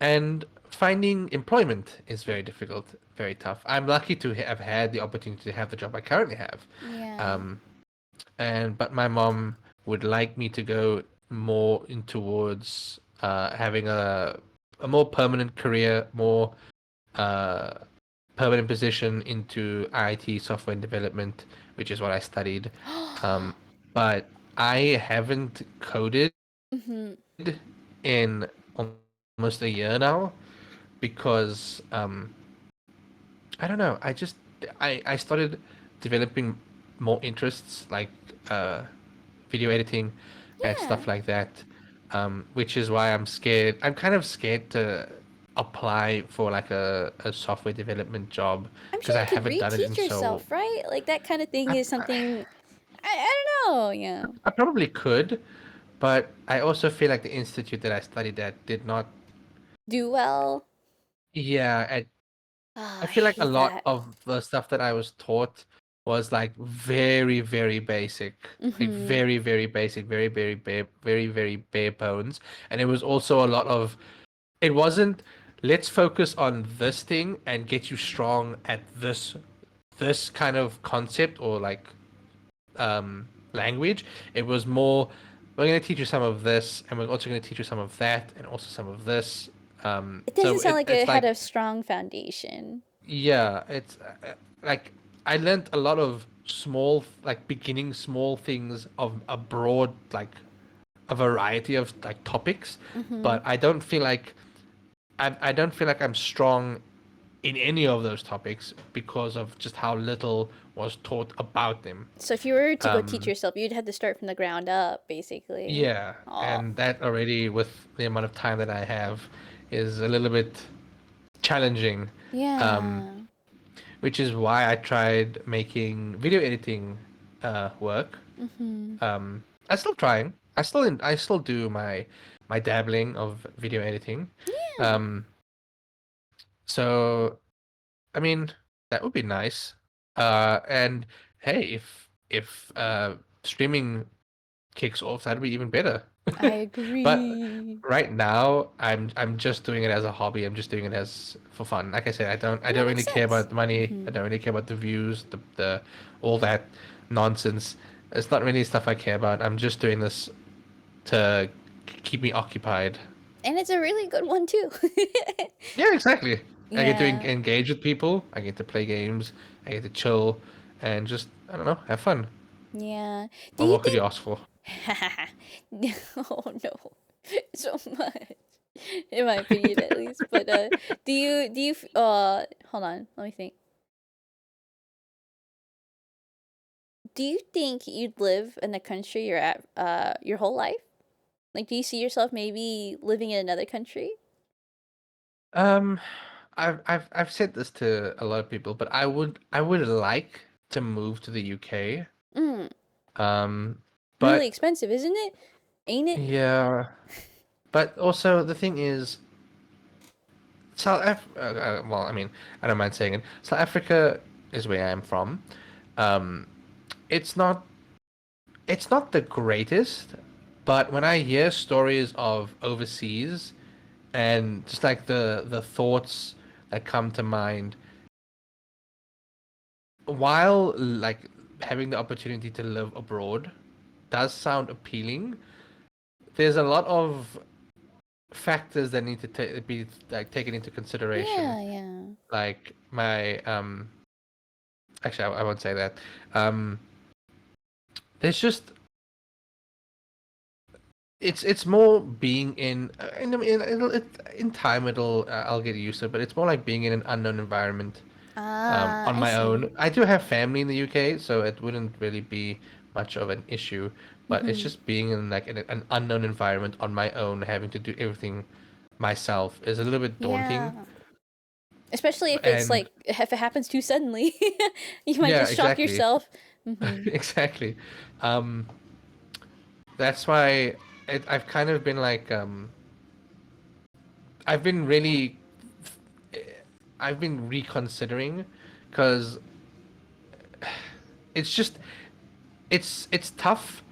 and finding employment is very difficult, very tough. I'm lucky to have had the opportunity to have the job I currently have. Yeah. Um, but my mom would like me to go more in towards having a more permanent career, more uh, permanent position into IT software development, which is what I studied. Um, but I haven't coded Mhm. in almost a year now because I don't know. I started developing more interests like uh, video editing and Yeah. stuff like that, which is why I'm scared. I'm kind of scared to apply for like a software development job I'm sure because I you could haven't done it in reteach so. yourself, right? Like that kind of thing I, is I something I don't know, yeah. I probably could, but I also feel like the institute that I studied at did not. Do well. Yeah, Ah, I I feel like a hate lot that. of the stuff that I was taught was like very, very basic, like Mhm. very, very basic, very, very bare bones. And it was also a lot of, it wasn't, let's focus on this thing and get you strong at this kind of concept or like language. It was more, we're going to teach you some of this, and we're also going to teach you some of that, and also some of this. It doesn't So sound like it's it had like a strong foundation. yeah, it's like I learned a lot of small, like beginning small things of a broad, like a variety of like topics, Mhm. but I don't feel like I'm strong in any of those topics because of just how little was taught about them. So if you were to go teach Um, yourself, you'd have to start from the ground up, basically. yeah, Oh. and that already with the amount of time that I have is a little bit challenging. Um, Yeah. which is why I tried making video editing work. Mhm. I'm still trying. I still do my dabbling of video editing. Yeah. Um, So, I mean, that would be nice. And hey, if streaming kicks off, that'd be even better. I But agree. right now, I'm just doing it as a hobby. I'm just doing it as for fun. Like I said, I And that don't makes really care sense. about the money. Hmm. I don't really care about the views, the all that nonsense. It's not really stuff I care about. I'm just doing this to keep me occupied. And it's a really good one too. Yeah, exactly. I get to Yeah. engage with people. I get to play games. I get to chill and just I don't know, have fun. Yeah. Do What you more could you think ask for? oh no. So much. In my opinion at least. But hold on, let me think. Do you think you'd live in the country you're at your whole life? Like do you see yourself maybe living in another country? Um, I've said this to a lot of people, but I would like to move to the UK. Mm, Um, really but expensive, isn't it? Ain't it? yeah, but also the thing is, well, I mean, I don't mind saying it. South Africa is where I'm from. Um, it's not it's not the greatest, but when I hear stories of overseas and just like the thoughts that come to mind while like having the opportunity to live abroad does sound appealing, there's a lot of factors that need to be like taken into consideration. Yeah, yeah. Like my actually I won't say that. Um, there's just it's more being in time I'll get used to it, but it's more like being in an unknown environment Ah, on I my own. see. I do have family in the UK, so it wouldn't really be much of an issue. But it's Mm-hmm. just being in like in an unknown environment on my own, having to do everything myself is a little bit daunting. Yeah. Especially if it's And like if it happens too suddenly, you might yeah, just shock exactly, yourself. Mm-hmm. exactly. Um, that's why I've kind of been like I've been really I've been reconsidering because it's just it's tough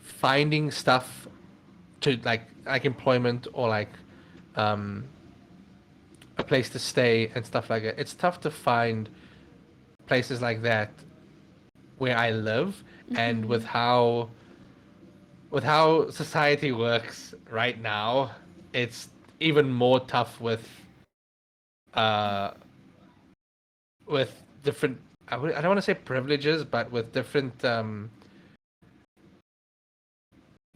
finding stuff to like employment or like um a place to stay and stuff like that. It's tough to find places like that where I live, and Mm-hmm. with how society works right now, it's even more tough uh with different I don't want to say privileges, but with different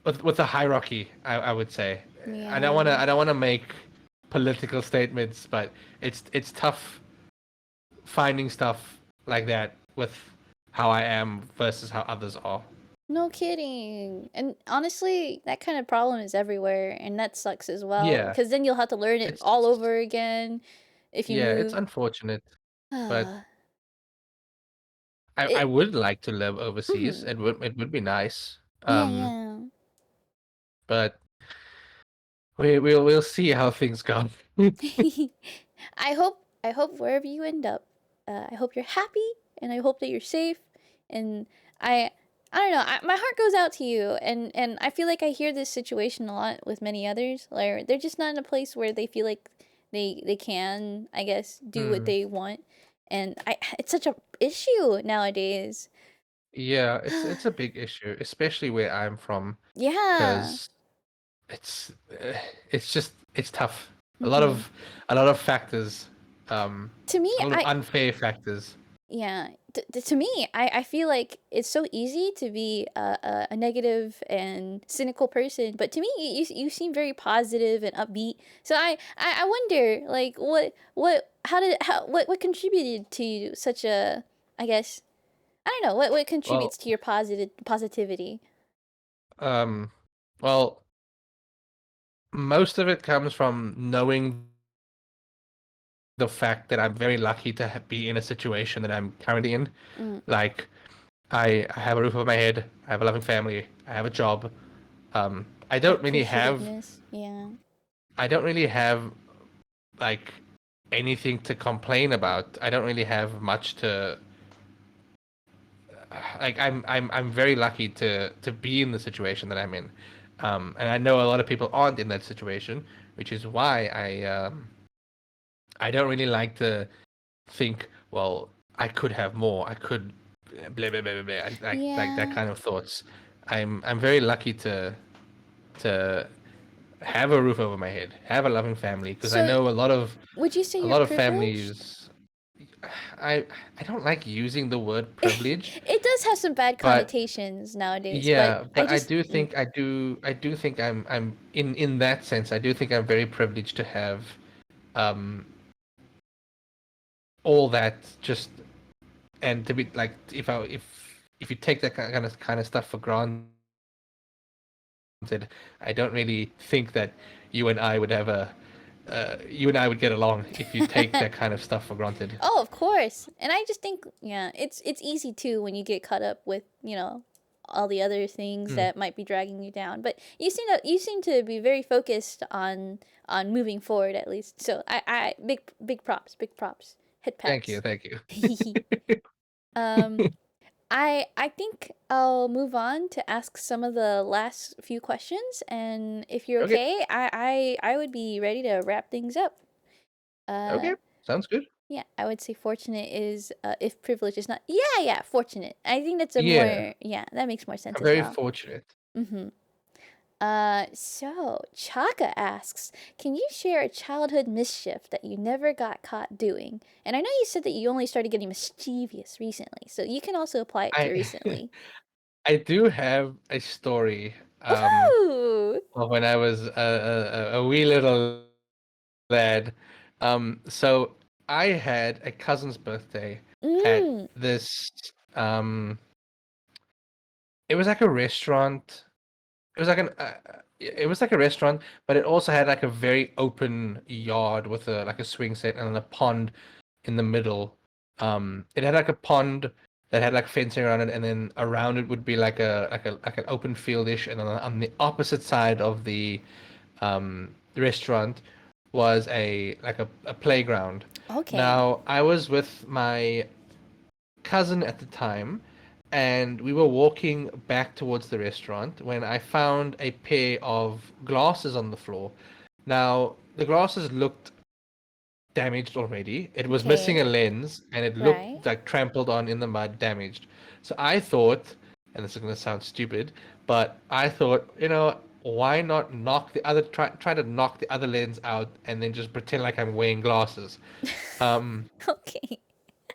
with the hierarchy, I would say. Yeah. I don't want to make political statements, but it's tough finding stuff like that with how I am versus how others are. No kidding. And honestly, that kind of problem is everywhere, and that sucks as well. Yeah, Because then you'll have to learn it it's all over again if you yeah, it's move. unfortunate, but Ah, I it. would like to live overseas. Mm-hmm. It would be nice. Yeah, yeah. But we'll see how things go. I hope wherever you end up, I hope you're happy and I hope that you're safe. And I I don't know. My heart goes out to you, and I feel like I hear this situation a lot with many others. Like they're just not in a place where they feel like they can, I guess, do what Hmm. they want. And I it's such a issue nowadays. Yeah, it's a big issue, especially where I'm from, Yeah. because it's it's just it's tough. Hmm. A lot of factors, To me, a lot of unfair factors. yeah, to me, I feel like it's so easy to be a negative and cynical person, but to me, you seem very positive and upbeat. So I wonder, like, what contributed to such a, I guess, I don't know, what Well, contributes to your positivity? um, well, most of it comes from knowing the fact that I'm very lucky to be in a situation that I'm currently in. Mm, Like, I have a roof over my head, I have a loving family, I have a job. appreciativeness, yeah. I don't really have like anything to complain about. I don't really have much to like. I'm very lucky to be in the situation that I'm in, and I know a lot of people aren't in that situation, which is why I don't really like to think, well, I could have more. I could blah blah blah blah, blah. Like that Yeah. kind of thoughts. I'm very lucky to have a roof over my head, have a loving family, because I So, know would you say a you're lot of privileged? families. I I don't like using the word privileged, It does have some bad but connotations nowadays, but yeah, I but just I do think I'm in that sense. I do think I'm very privileged to have um all that just and to be like if you take that kind of stuff for granted, I don't really think that you and I would have a you and I would get along if you take that kind of stuff for granted. Oh, of course. And I just think, yeah, it's easy too when you get caught up with, all the other things Mm, that might be dragging you down. But you seem to be very focused on moving forward at least. So I big props, big props. Head thank you, pats. thank you. um I think I'll move on to ask some of the last few questions, and if you're Okay, okay, I would be ready to wrap things up. Uh okay, sounds good. yeah, I would say fortunate is if privilege is not. Yeah, yeah, fortunate. I think that's a Yeah, more yeah, that makes more sense I'm as very well. fortunate. Mhm. So Chaka asks, can you share a childhood mischief that you never got caught doing? And I know you said that you only started getting mischievous recently, so you can also apply it to I recently. I do have a story Ooh. of when I was a wee little lad. So I had a cousin's birthday at Mm. this um it was like a restaurant. It was like it was like a restaurant, but it also had like a very open yard with a like a swing set and a pond in the middle. It had like a pond that had like fencing around it, and then around it would be like an open fieldish, and then on the opposite side of the restaurant was a playground. Okay. Now I was with my cousin at the time, and we were walking back towards the restaurant when I found a pair of glasses on the floor. Now, the glasses looked damaged already. It was missing a Okay. lens, and it Right. looked like trampled on in the mud, damaged. So I thought, and this is going to sound stupid, but I thought, why not try to knock the other lens out and then just pretend like I'm wearing glasses. Um, Okay.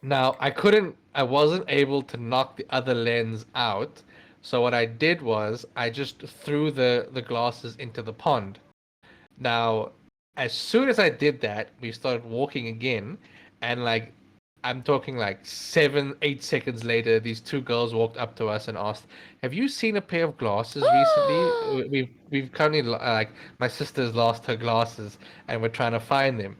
Now, I wasn't able to knock the other lens out. So what I did was I just threw the glasses into the pond. Now, as soon as I did that, we started walking again, and like I'm talking like 7, 8 seconds later, these two girls walked up to us and asked, "Have you seen a pair of glasses recently? We've currently like my sister's lost her glasses, and we're trying to find them."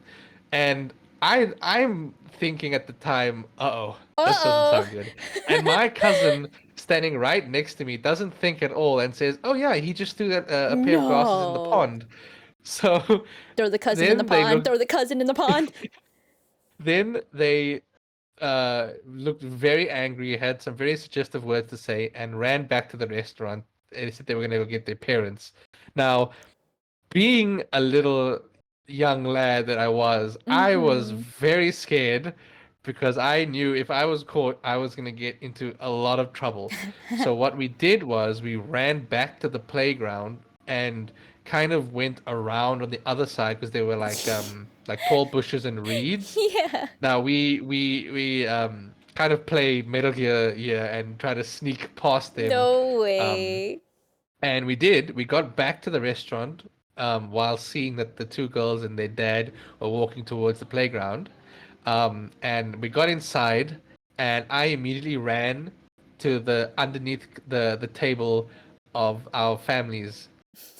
And I'm thinking at the time, uh-oh, this doesn't Uh-oh. sound good. And my cousin standing right next to me doesn't think at all and says, "Oh yeah, he just threw a pair of glasses in the No. pond." So Throw the cousin in the then they pond. looked Throw the cousin in the pond. then they looked very angry, had some very suggestive words to say, and ran back to the restaurant. They said they were gonna go get their parents. Now, being a little young lad that I was Mm-hmm. very scared because I knew if I was caught, I was going to get into a lot of trouble. So what we did was we ran back to the playground and kind of went around on the other side because there were like tall bushes and reeds. Yeah. Now we kind of play Metal Gear here and try to sneak past them. No Um, way. and we did. We got back to the restaurant while seeing that the two girls and their dad were walking towards the playground. And we got inside, and I immediately ran to the underneath the table of our families,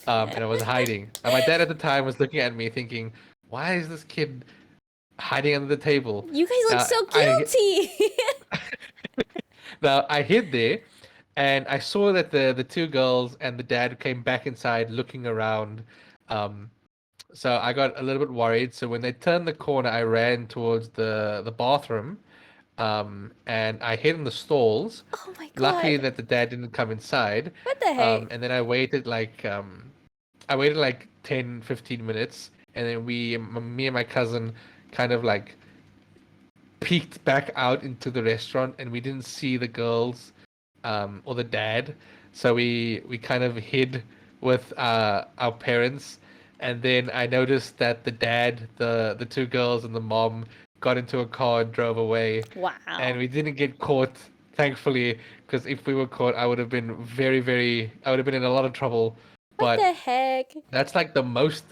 and I was hiding. And my dad at the time was looking at me, thinking, "Why is this kid hiding under the table?" You guys look Now so I guilty. Now I hid there, and I saw that the two girls and the dad came back inside, looking around, um, So I got a little bit worried. So when they turned the corner, I ran towards the bathroom, and I hid in the stalls. Oh my Luckily god. that the dad didn't come inside. What the heck? And then I waited like 10, 15 minutes, and then me and my cousin kind of like peeked back out into the restaurant, and we didn't see the girls, or the dad. So we kind of hid with our parents, and then I noticed that the dad, the two girls, and the mom got into a car and drove away, and Wow. we didn't get caught, thankfully, because if we were caught, I would have been I would have been in a lot of trouble. What But the heck? that's like the most,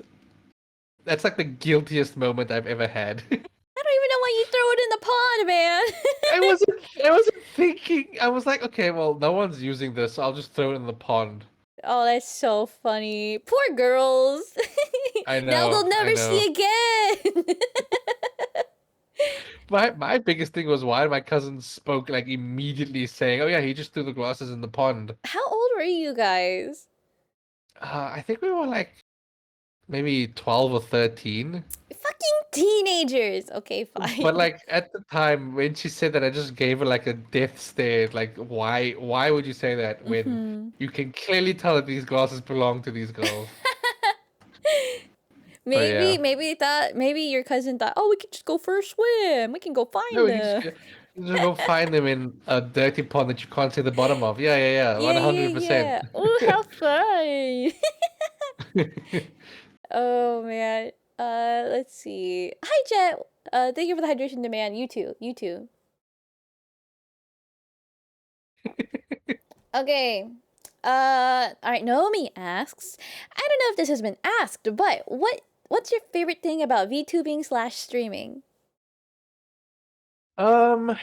that's like the guiltiest moment I've ever had. I don't even know why you throw it in the pond, I man. wasn't I wasn't thinking. I was like, okay, well, no one's using this, so I'll just throw it in the pond. Oh, that's so funny. Poor girls. Now they'll I never know. see again. My biggest thing was why my cousin spoke like immediately saying, "Oh yeah, he just threw the glasses in the pond." How old were you guys? I think we were like maybe 12 or 13. Fucking teenagers. Okay, But fine. like at the time when she said that, I just gave her like a death stare. Like, why would you say that when Hmm. you can clearly tell that these glasses belong to these girls? But Maybe, yeah. maybe they thought, maybe your cousin thought, oh, we could just go for a swim. We can go No, find them. you just go find them in a dirty pond that you can't see the bottom of. Yeah, yeah, yeah. Yeah, yeah, 100%. yeah. Oh, how fun. Oh man. Let's see. Hi, Jet. Thank you for the hydration demand. You too. You too. Okay. All right. Naomi asks, I don't know if this has been asked, but what's your favorite thing about VTubing slash streaming? Um,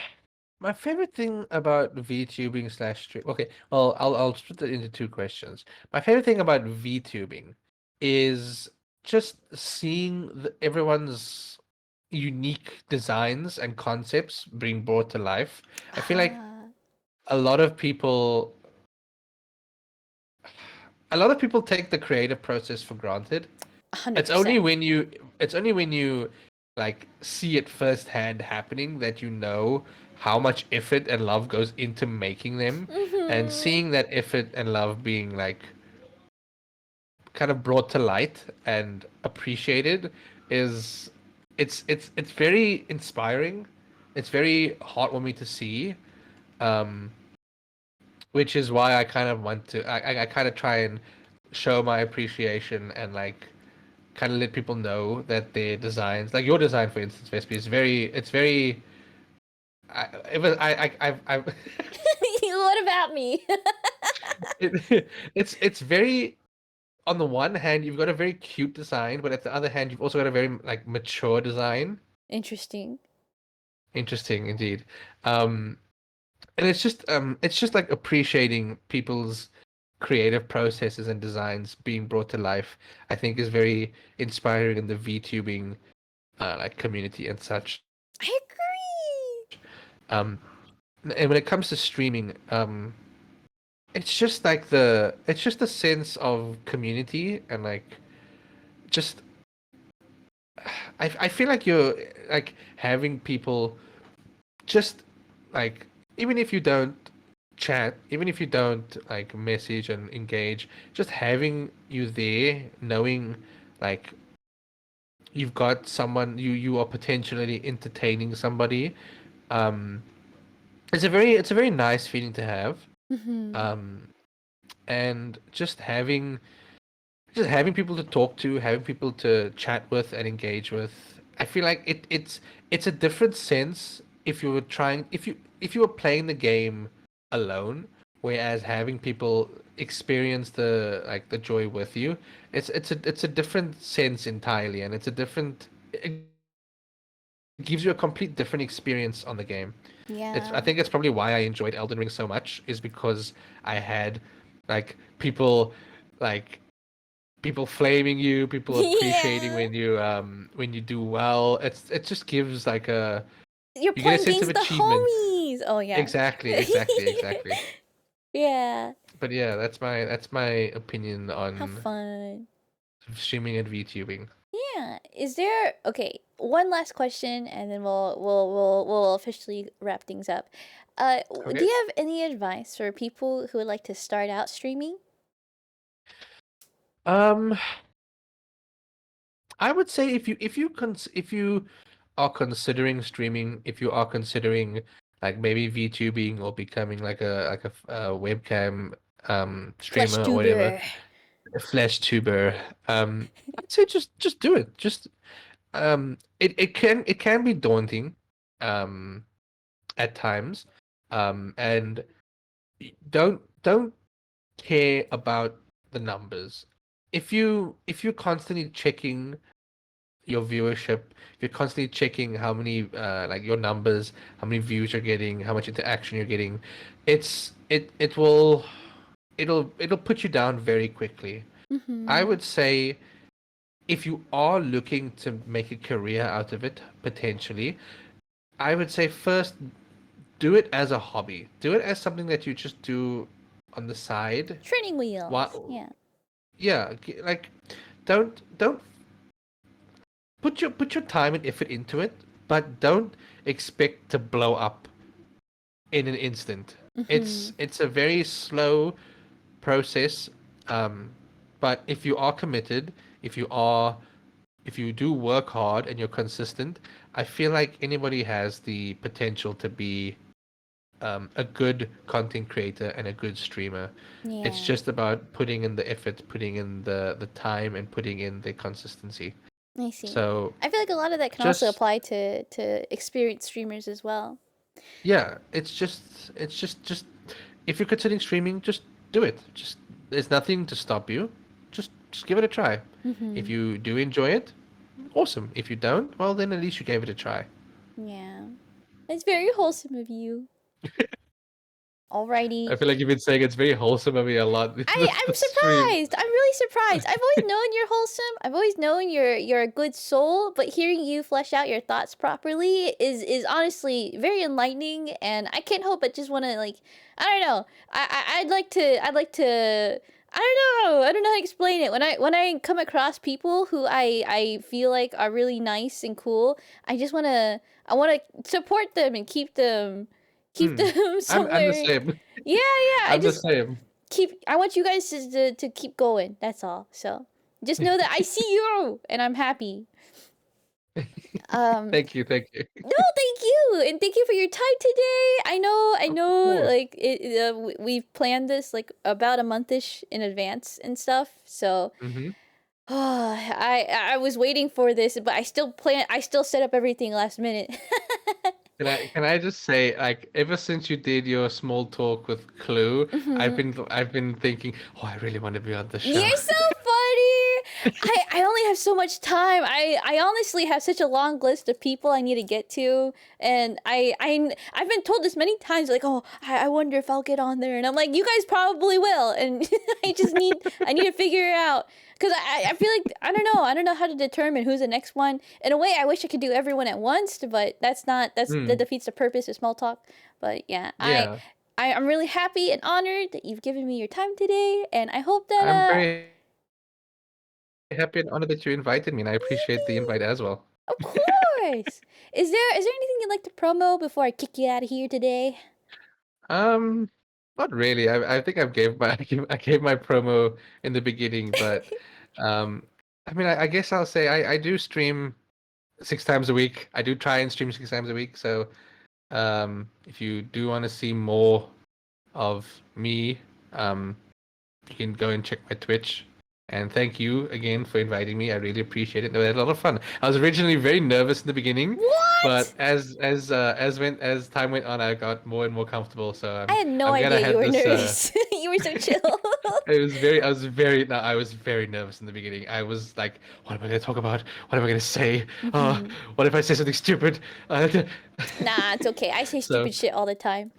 my favorite thing about VTubing slash stream. Okay, well, I'll split it into two questions. My favorite thing about VTubing is just seeing everyone's unique designs and concepts being brought to life. I feel like Ah, a lot of people a lot of people take the creative process for granted. It's only 100%. when you it's only when you like see it firsthand happening that you know how much effort and love goes into making them, and Mm-hmm. seeing that effort and love being like kind of brought to light and appreciated is it's very inspiring. It's very heartwarming to see. Um, which is why I kind of want to I kind of try and show my appreciation and like kind of let people know that their designs, like your design, for instance, Vespi, is it's very. It was I What about me? it's very. On the one hand, you've got a very cute design, but at the other hand, you've also got a very like mature design. Interesting. Interesting indeed. Um, and it's just like appreciating people's creative processes and designs being brought to life. I think is very inspiring in the VTubing like community and such. I agree. Um, and when it comes to streaming, it's just a sense of community and like just I feel like you're like having people just like even if you don't chat, even if you don't like message and engage, just having you there, knowing like you've got someone you are potentially entertaining somebody. Um, it's a very nice feeling to have. Mm-hmm. Um, and just having people to talk to, having people to chat with and engage with. I feel like it's a different sense if you were if you were playing the game alone, whereas having people experience the like the joy with you, it's a different sense entirely, and it's a different it gives you a complete different experience on the game. It's I Yeah. think it's probably why I enjoyed Elden Ring so much is because I had like like people flaming you, people appreciating Yeah. when you do well. It just gives like a You're you get a playing sense of against the achievement. homies. Oh yeah. Exactly. Yeah. But yeah, that's my opinion How on fun. streaming and VTubing. Yeah. Is there okay? One last question, and then we'll officially wrap things up. Do Okay. you have any advice for people who would like to start out streaming? Um, I would say if you are considering streaming, if you are considering like maybe VTubing or becoming like a webcam Flesh streamer or whatever, tuber. a flash tuber, I'd say just do it. Just it can be daunting um at times. And don't care about the numbers. If you're constantly checking your viewership, if you're constantly checking how many like your numbers, how many views you're getting, how much interaction you're getting, it'll put you down very quickly. I Mm-hmm. would say if you are looking to make a career out of it, potentially, I would say first do it as a hobby. Do it as something that you just do on the side. Training What? wheels. Yeah. Yeah, like don't put your time and effort into it, but don't expect to blow up in an instant. Mm-hmm. It's a very slow process. Um, but if you are committed, if you are if you do work hard and you're consistent, I feel like anybody has the potential to be a good content creator and a good streamer. It's Yeah. just about putting in the effort, putting in the time, and putting in the consistency. I see. So I feel like a lot of that can also just apply to experienced streamers as well. yeah, it's just if you're considering streaming, just do it. Just there's nothing to stop you. Just give it a try. If Mm-hmm. you do enjoy it, awesome. If you don't, well then at least you gave it a try. Yeah. It's very wholesome of you. Alrighty. I feel like you've been saying it's very wholesome of me a lot I'm the stream. surprised. I'm really surprised. I've always known you're wholesome. I've always known you're a good soul, but hearing you flesh out your thoughts properly is honestly very enlightening, and I can't help but just want to like I don't know. I'd like to I don't know how to explain it. When I come across people who I feel like are really nice and cool, I want to support them and keep Hmm. them I'm the somewhere. same. Yeah, yeah. I I'm the just same. I want you guys to keep going. That's all. So just know that I see you and I'm happy. Um Thank you, thank you. no, thank you. And thank you for your time today. I Of know course. like we've planned this like about a monthish in advance and stuff. So Hmm. I was waiting for this, but I still set up everything last minute. Can I just say, like, ever since you did your small talk with Clue, Mhm. I've been thinking, oh, I really want to be on the show. You're so funny. I only have so much time. I honestly have such a long list of people I need to get to, and I've been told this many times. Like, oh, I wonder if I'll get on there, and I'm like, you guys probably will, and I need to figure it out. Because I feel like I don't know how to determine who's the next one. In a way, I wish I could do everyone at once, but that Hmm. defeats the purpose of small talk. But yeah, Yeah, I'm really happy and honored that you've given me your time today, and I hope that I'm very happy and honored that you invited me, and I appreciate the invite as well. of course. Is there anything you'd like to promo before I kick you out of here today? Um, Not really. I think I gave my promo in the beginning, but um, I mean, I guess I'll say I do stream 6 times a week. I do try and stream 6 times a week. So if you do want to see more of me, you can go and check my Twitch. And thank you again for inviting me. I really appreciate it. We had a lot of fun. I was originally very nervous in the beginning, but What? as time went on, I got more and more comfortable. So I had no I'm gonna idea you have were this. nervous. You were so chill. I was very nervous in the beginning. I was like, what am I gonna talk about? What am I gonna say? Mhm. What if I say something stupid? Nah, it's okay. I say So, stupid shit all the time.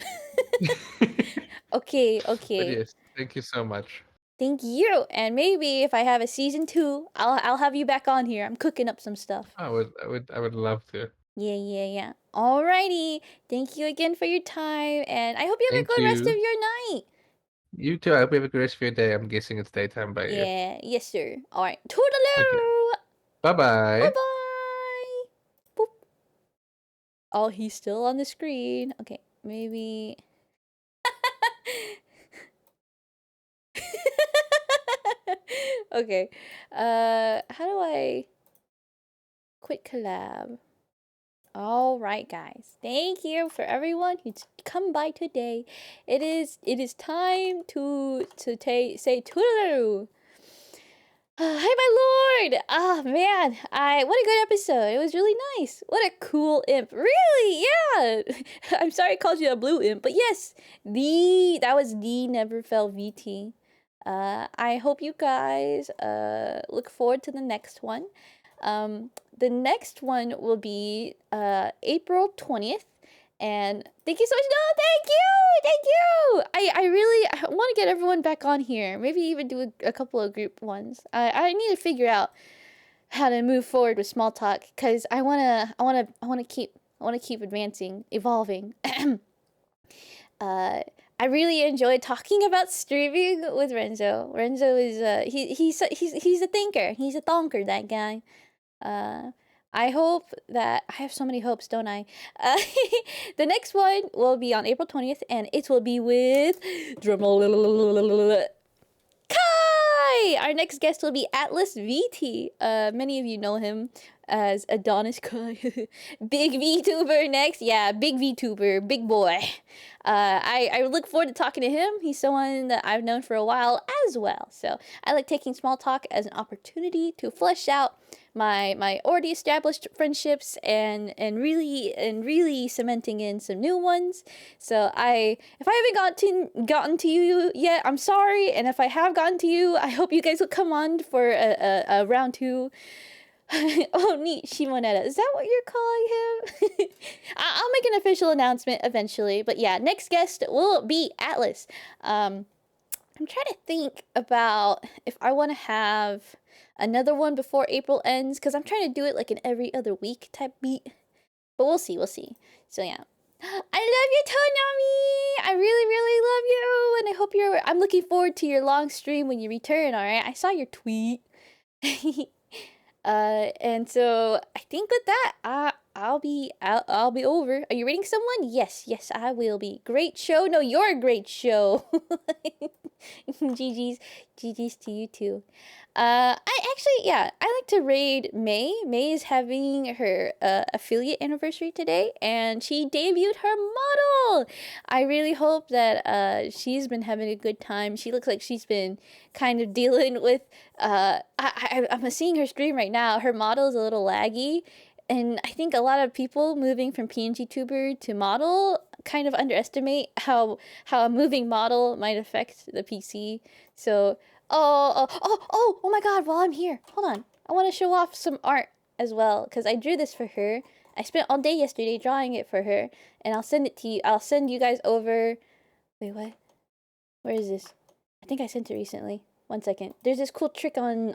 Okay, but okay. yes, thank you so much. Thank you. And maybe if I have a season 2, I'll have you back on here. I'm cooking up some stuff. I would love to. Yeah, yeah, yeah. Alrighty. Thank you again for your time, and I hope you have a Thank good rest of you. your night. You too. I hope you have a great rest of your day. I'm guessing it's daytime by you. Yeah, yes, sir. Alright. Okay. Toodaloo! Bye-bye. Bye-bye. Boop. Oh, he's still on the screen. Okay, maybe... Okay. How do I quit collab? All right, guys. Thank you for everyone who's come by today. It is time to say toodaloo. Hi, my lord! Ah, man, what a good episode. It was really nice. What a cool imp. Really? Yeah. I'm sorry I called you a blue imp, but yes, that was the Neverfell VT. I hope you guys look forward to the next one. The next one will be April 20th. And thank you so much. No, thank you. I really want to get everyone back on here. Maybe even do a couple of group ones. I need to figure out how to move forward with SmolTalk because I wanna keep advancing, evolving. I really enjoy talking about streaming with Renzo. Renzo is he's a thinker. He's a thonker. That guy. Uh, I hope that I have so many hopes, don't I? The next one will be on April 20th, and it will be with drumroll, Kai. Our next guest will be Atlas VT. Many of you know him as Adonis Kai. Big VTuber next. Yeah, big VTuber, big boy. I look forward to talking to him. He's someone that I've known for a while as well. So I like taking SmolTalk as an opportunity to flesh out my already established friendships and really cementing in some new ones. So if I haven't gotten to you yet, I'm sorry. And if I have gotten to you, I hope you guys will come on for a round two. Oh, neat, Shimonetta. Is that what you're calling him? I'll make an official announcement eventually. But yeah, next guest will be Atlas. I'm trying to think about if I want to have another one before April ends, because I'm trying to do it like an every other week type beat. But we'll see. So yeah. I love you, Tonami! I really love you, and I hope I'm looking forward to your long stream when you return, alright? I saw your tweet. And so I think with that, I'll be over. Are you reading someone? Yes, I will be. Great show. No, you're a great show. GG's to you too. I like to raid May. May is having her affiliate anniversary today, and she debuted her model. I really hope that she's been having a good time. She looks like she's been kind of dealing with. I'm seeing her stream right now. Her model is a little laggy, and I think a lot of people moving from PNG tuber to model kind of underestimate how a moving model might affect the PC. So, oh my god, while I'm here, hold on. I want to show off some art as well, because I drew this for her. I spent all day yesterday drawing it for her, and I'll send it to you. I'll send you guys over. Wait, what? Where is this? I think I sent it recently. One second. There's this cool trick on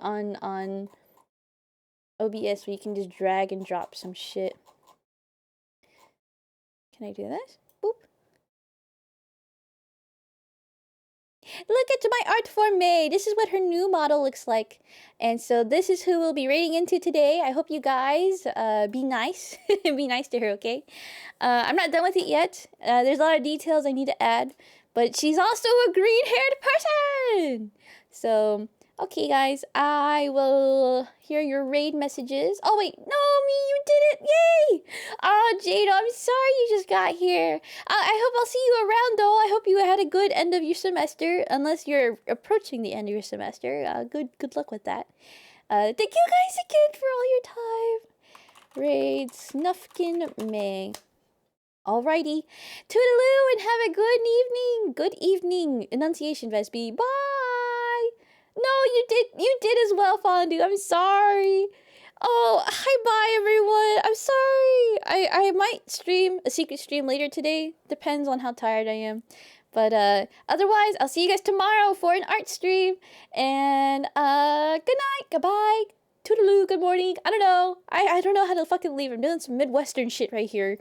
OBS where you can just drag and drop some shit. Can I do this? Boop. Look at my art for May. This is what her new model looks like. And so this is who we'll be raiding into today. I hope you guys be nice. Be nice to her, okay? I'm not done with it yet. There's a lot of details I need to add. But she's also a green-haired person! So, okay, guys. I will hear your raid messages. Oh, wait. No, me, you did it. Yay! Oh, Jado, I'm sorry you just got here. I hope I'll see you around, though. I hope you had a good end of your semester, unless you're approaching the end of your semester. Good luck with that. Thank you guys again for all your time. Raid Snufkin May. Alrighty. Toodaloo and have a good evening. Good evening. Enunciation, Vesby. Bye. No, you did as well, Fondue. I'm sorry. Oh, hi, bye, everyone. I'm sorry. I might stream a secret stream later today. Depends on how tired I am. But otherwise, I'll see you guys tomorrow for an art stream. And good night. Goodbye. Toodaloo. Good morning. I don't know. I don't know how to fucking leave. I'm doing some Midwestern shit right here.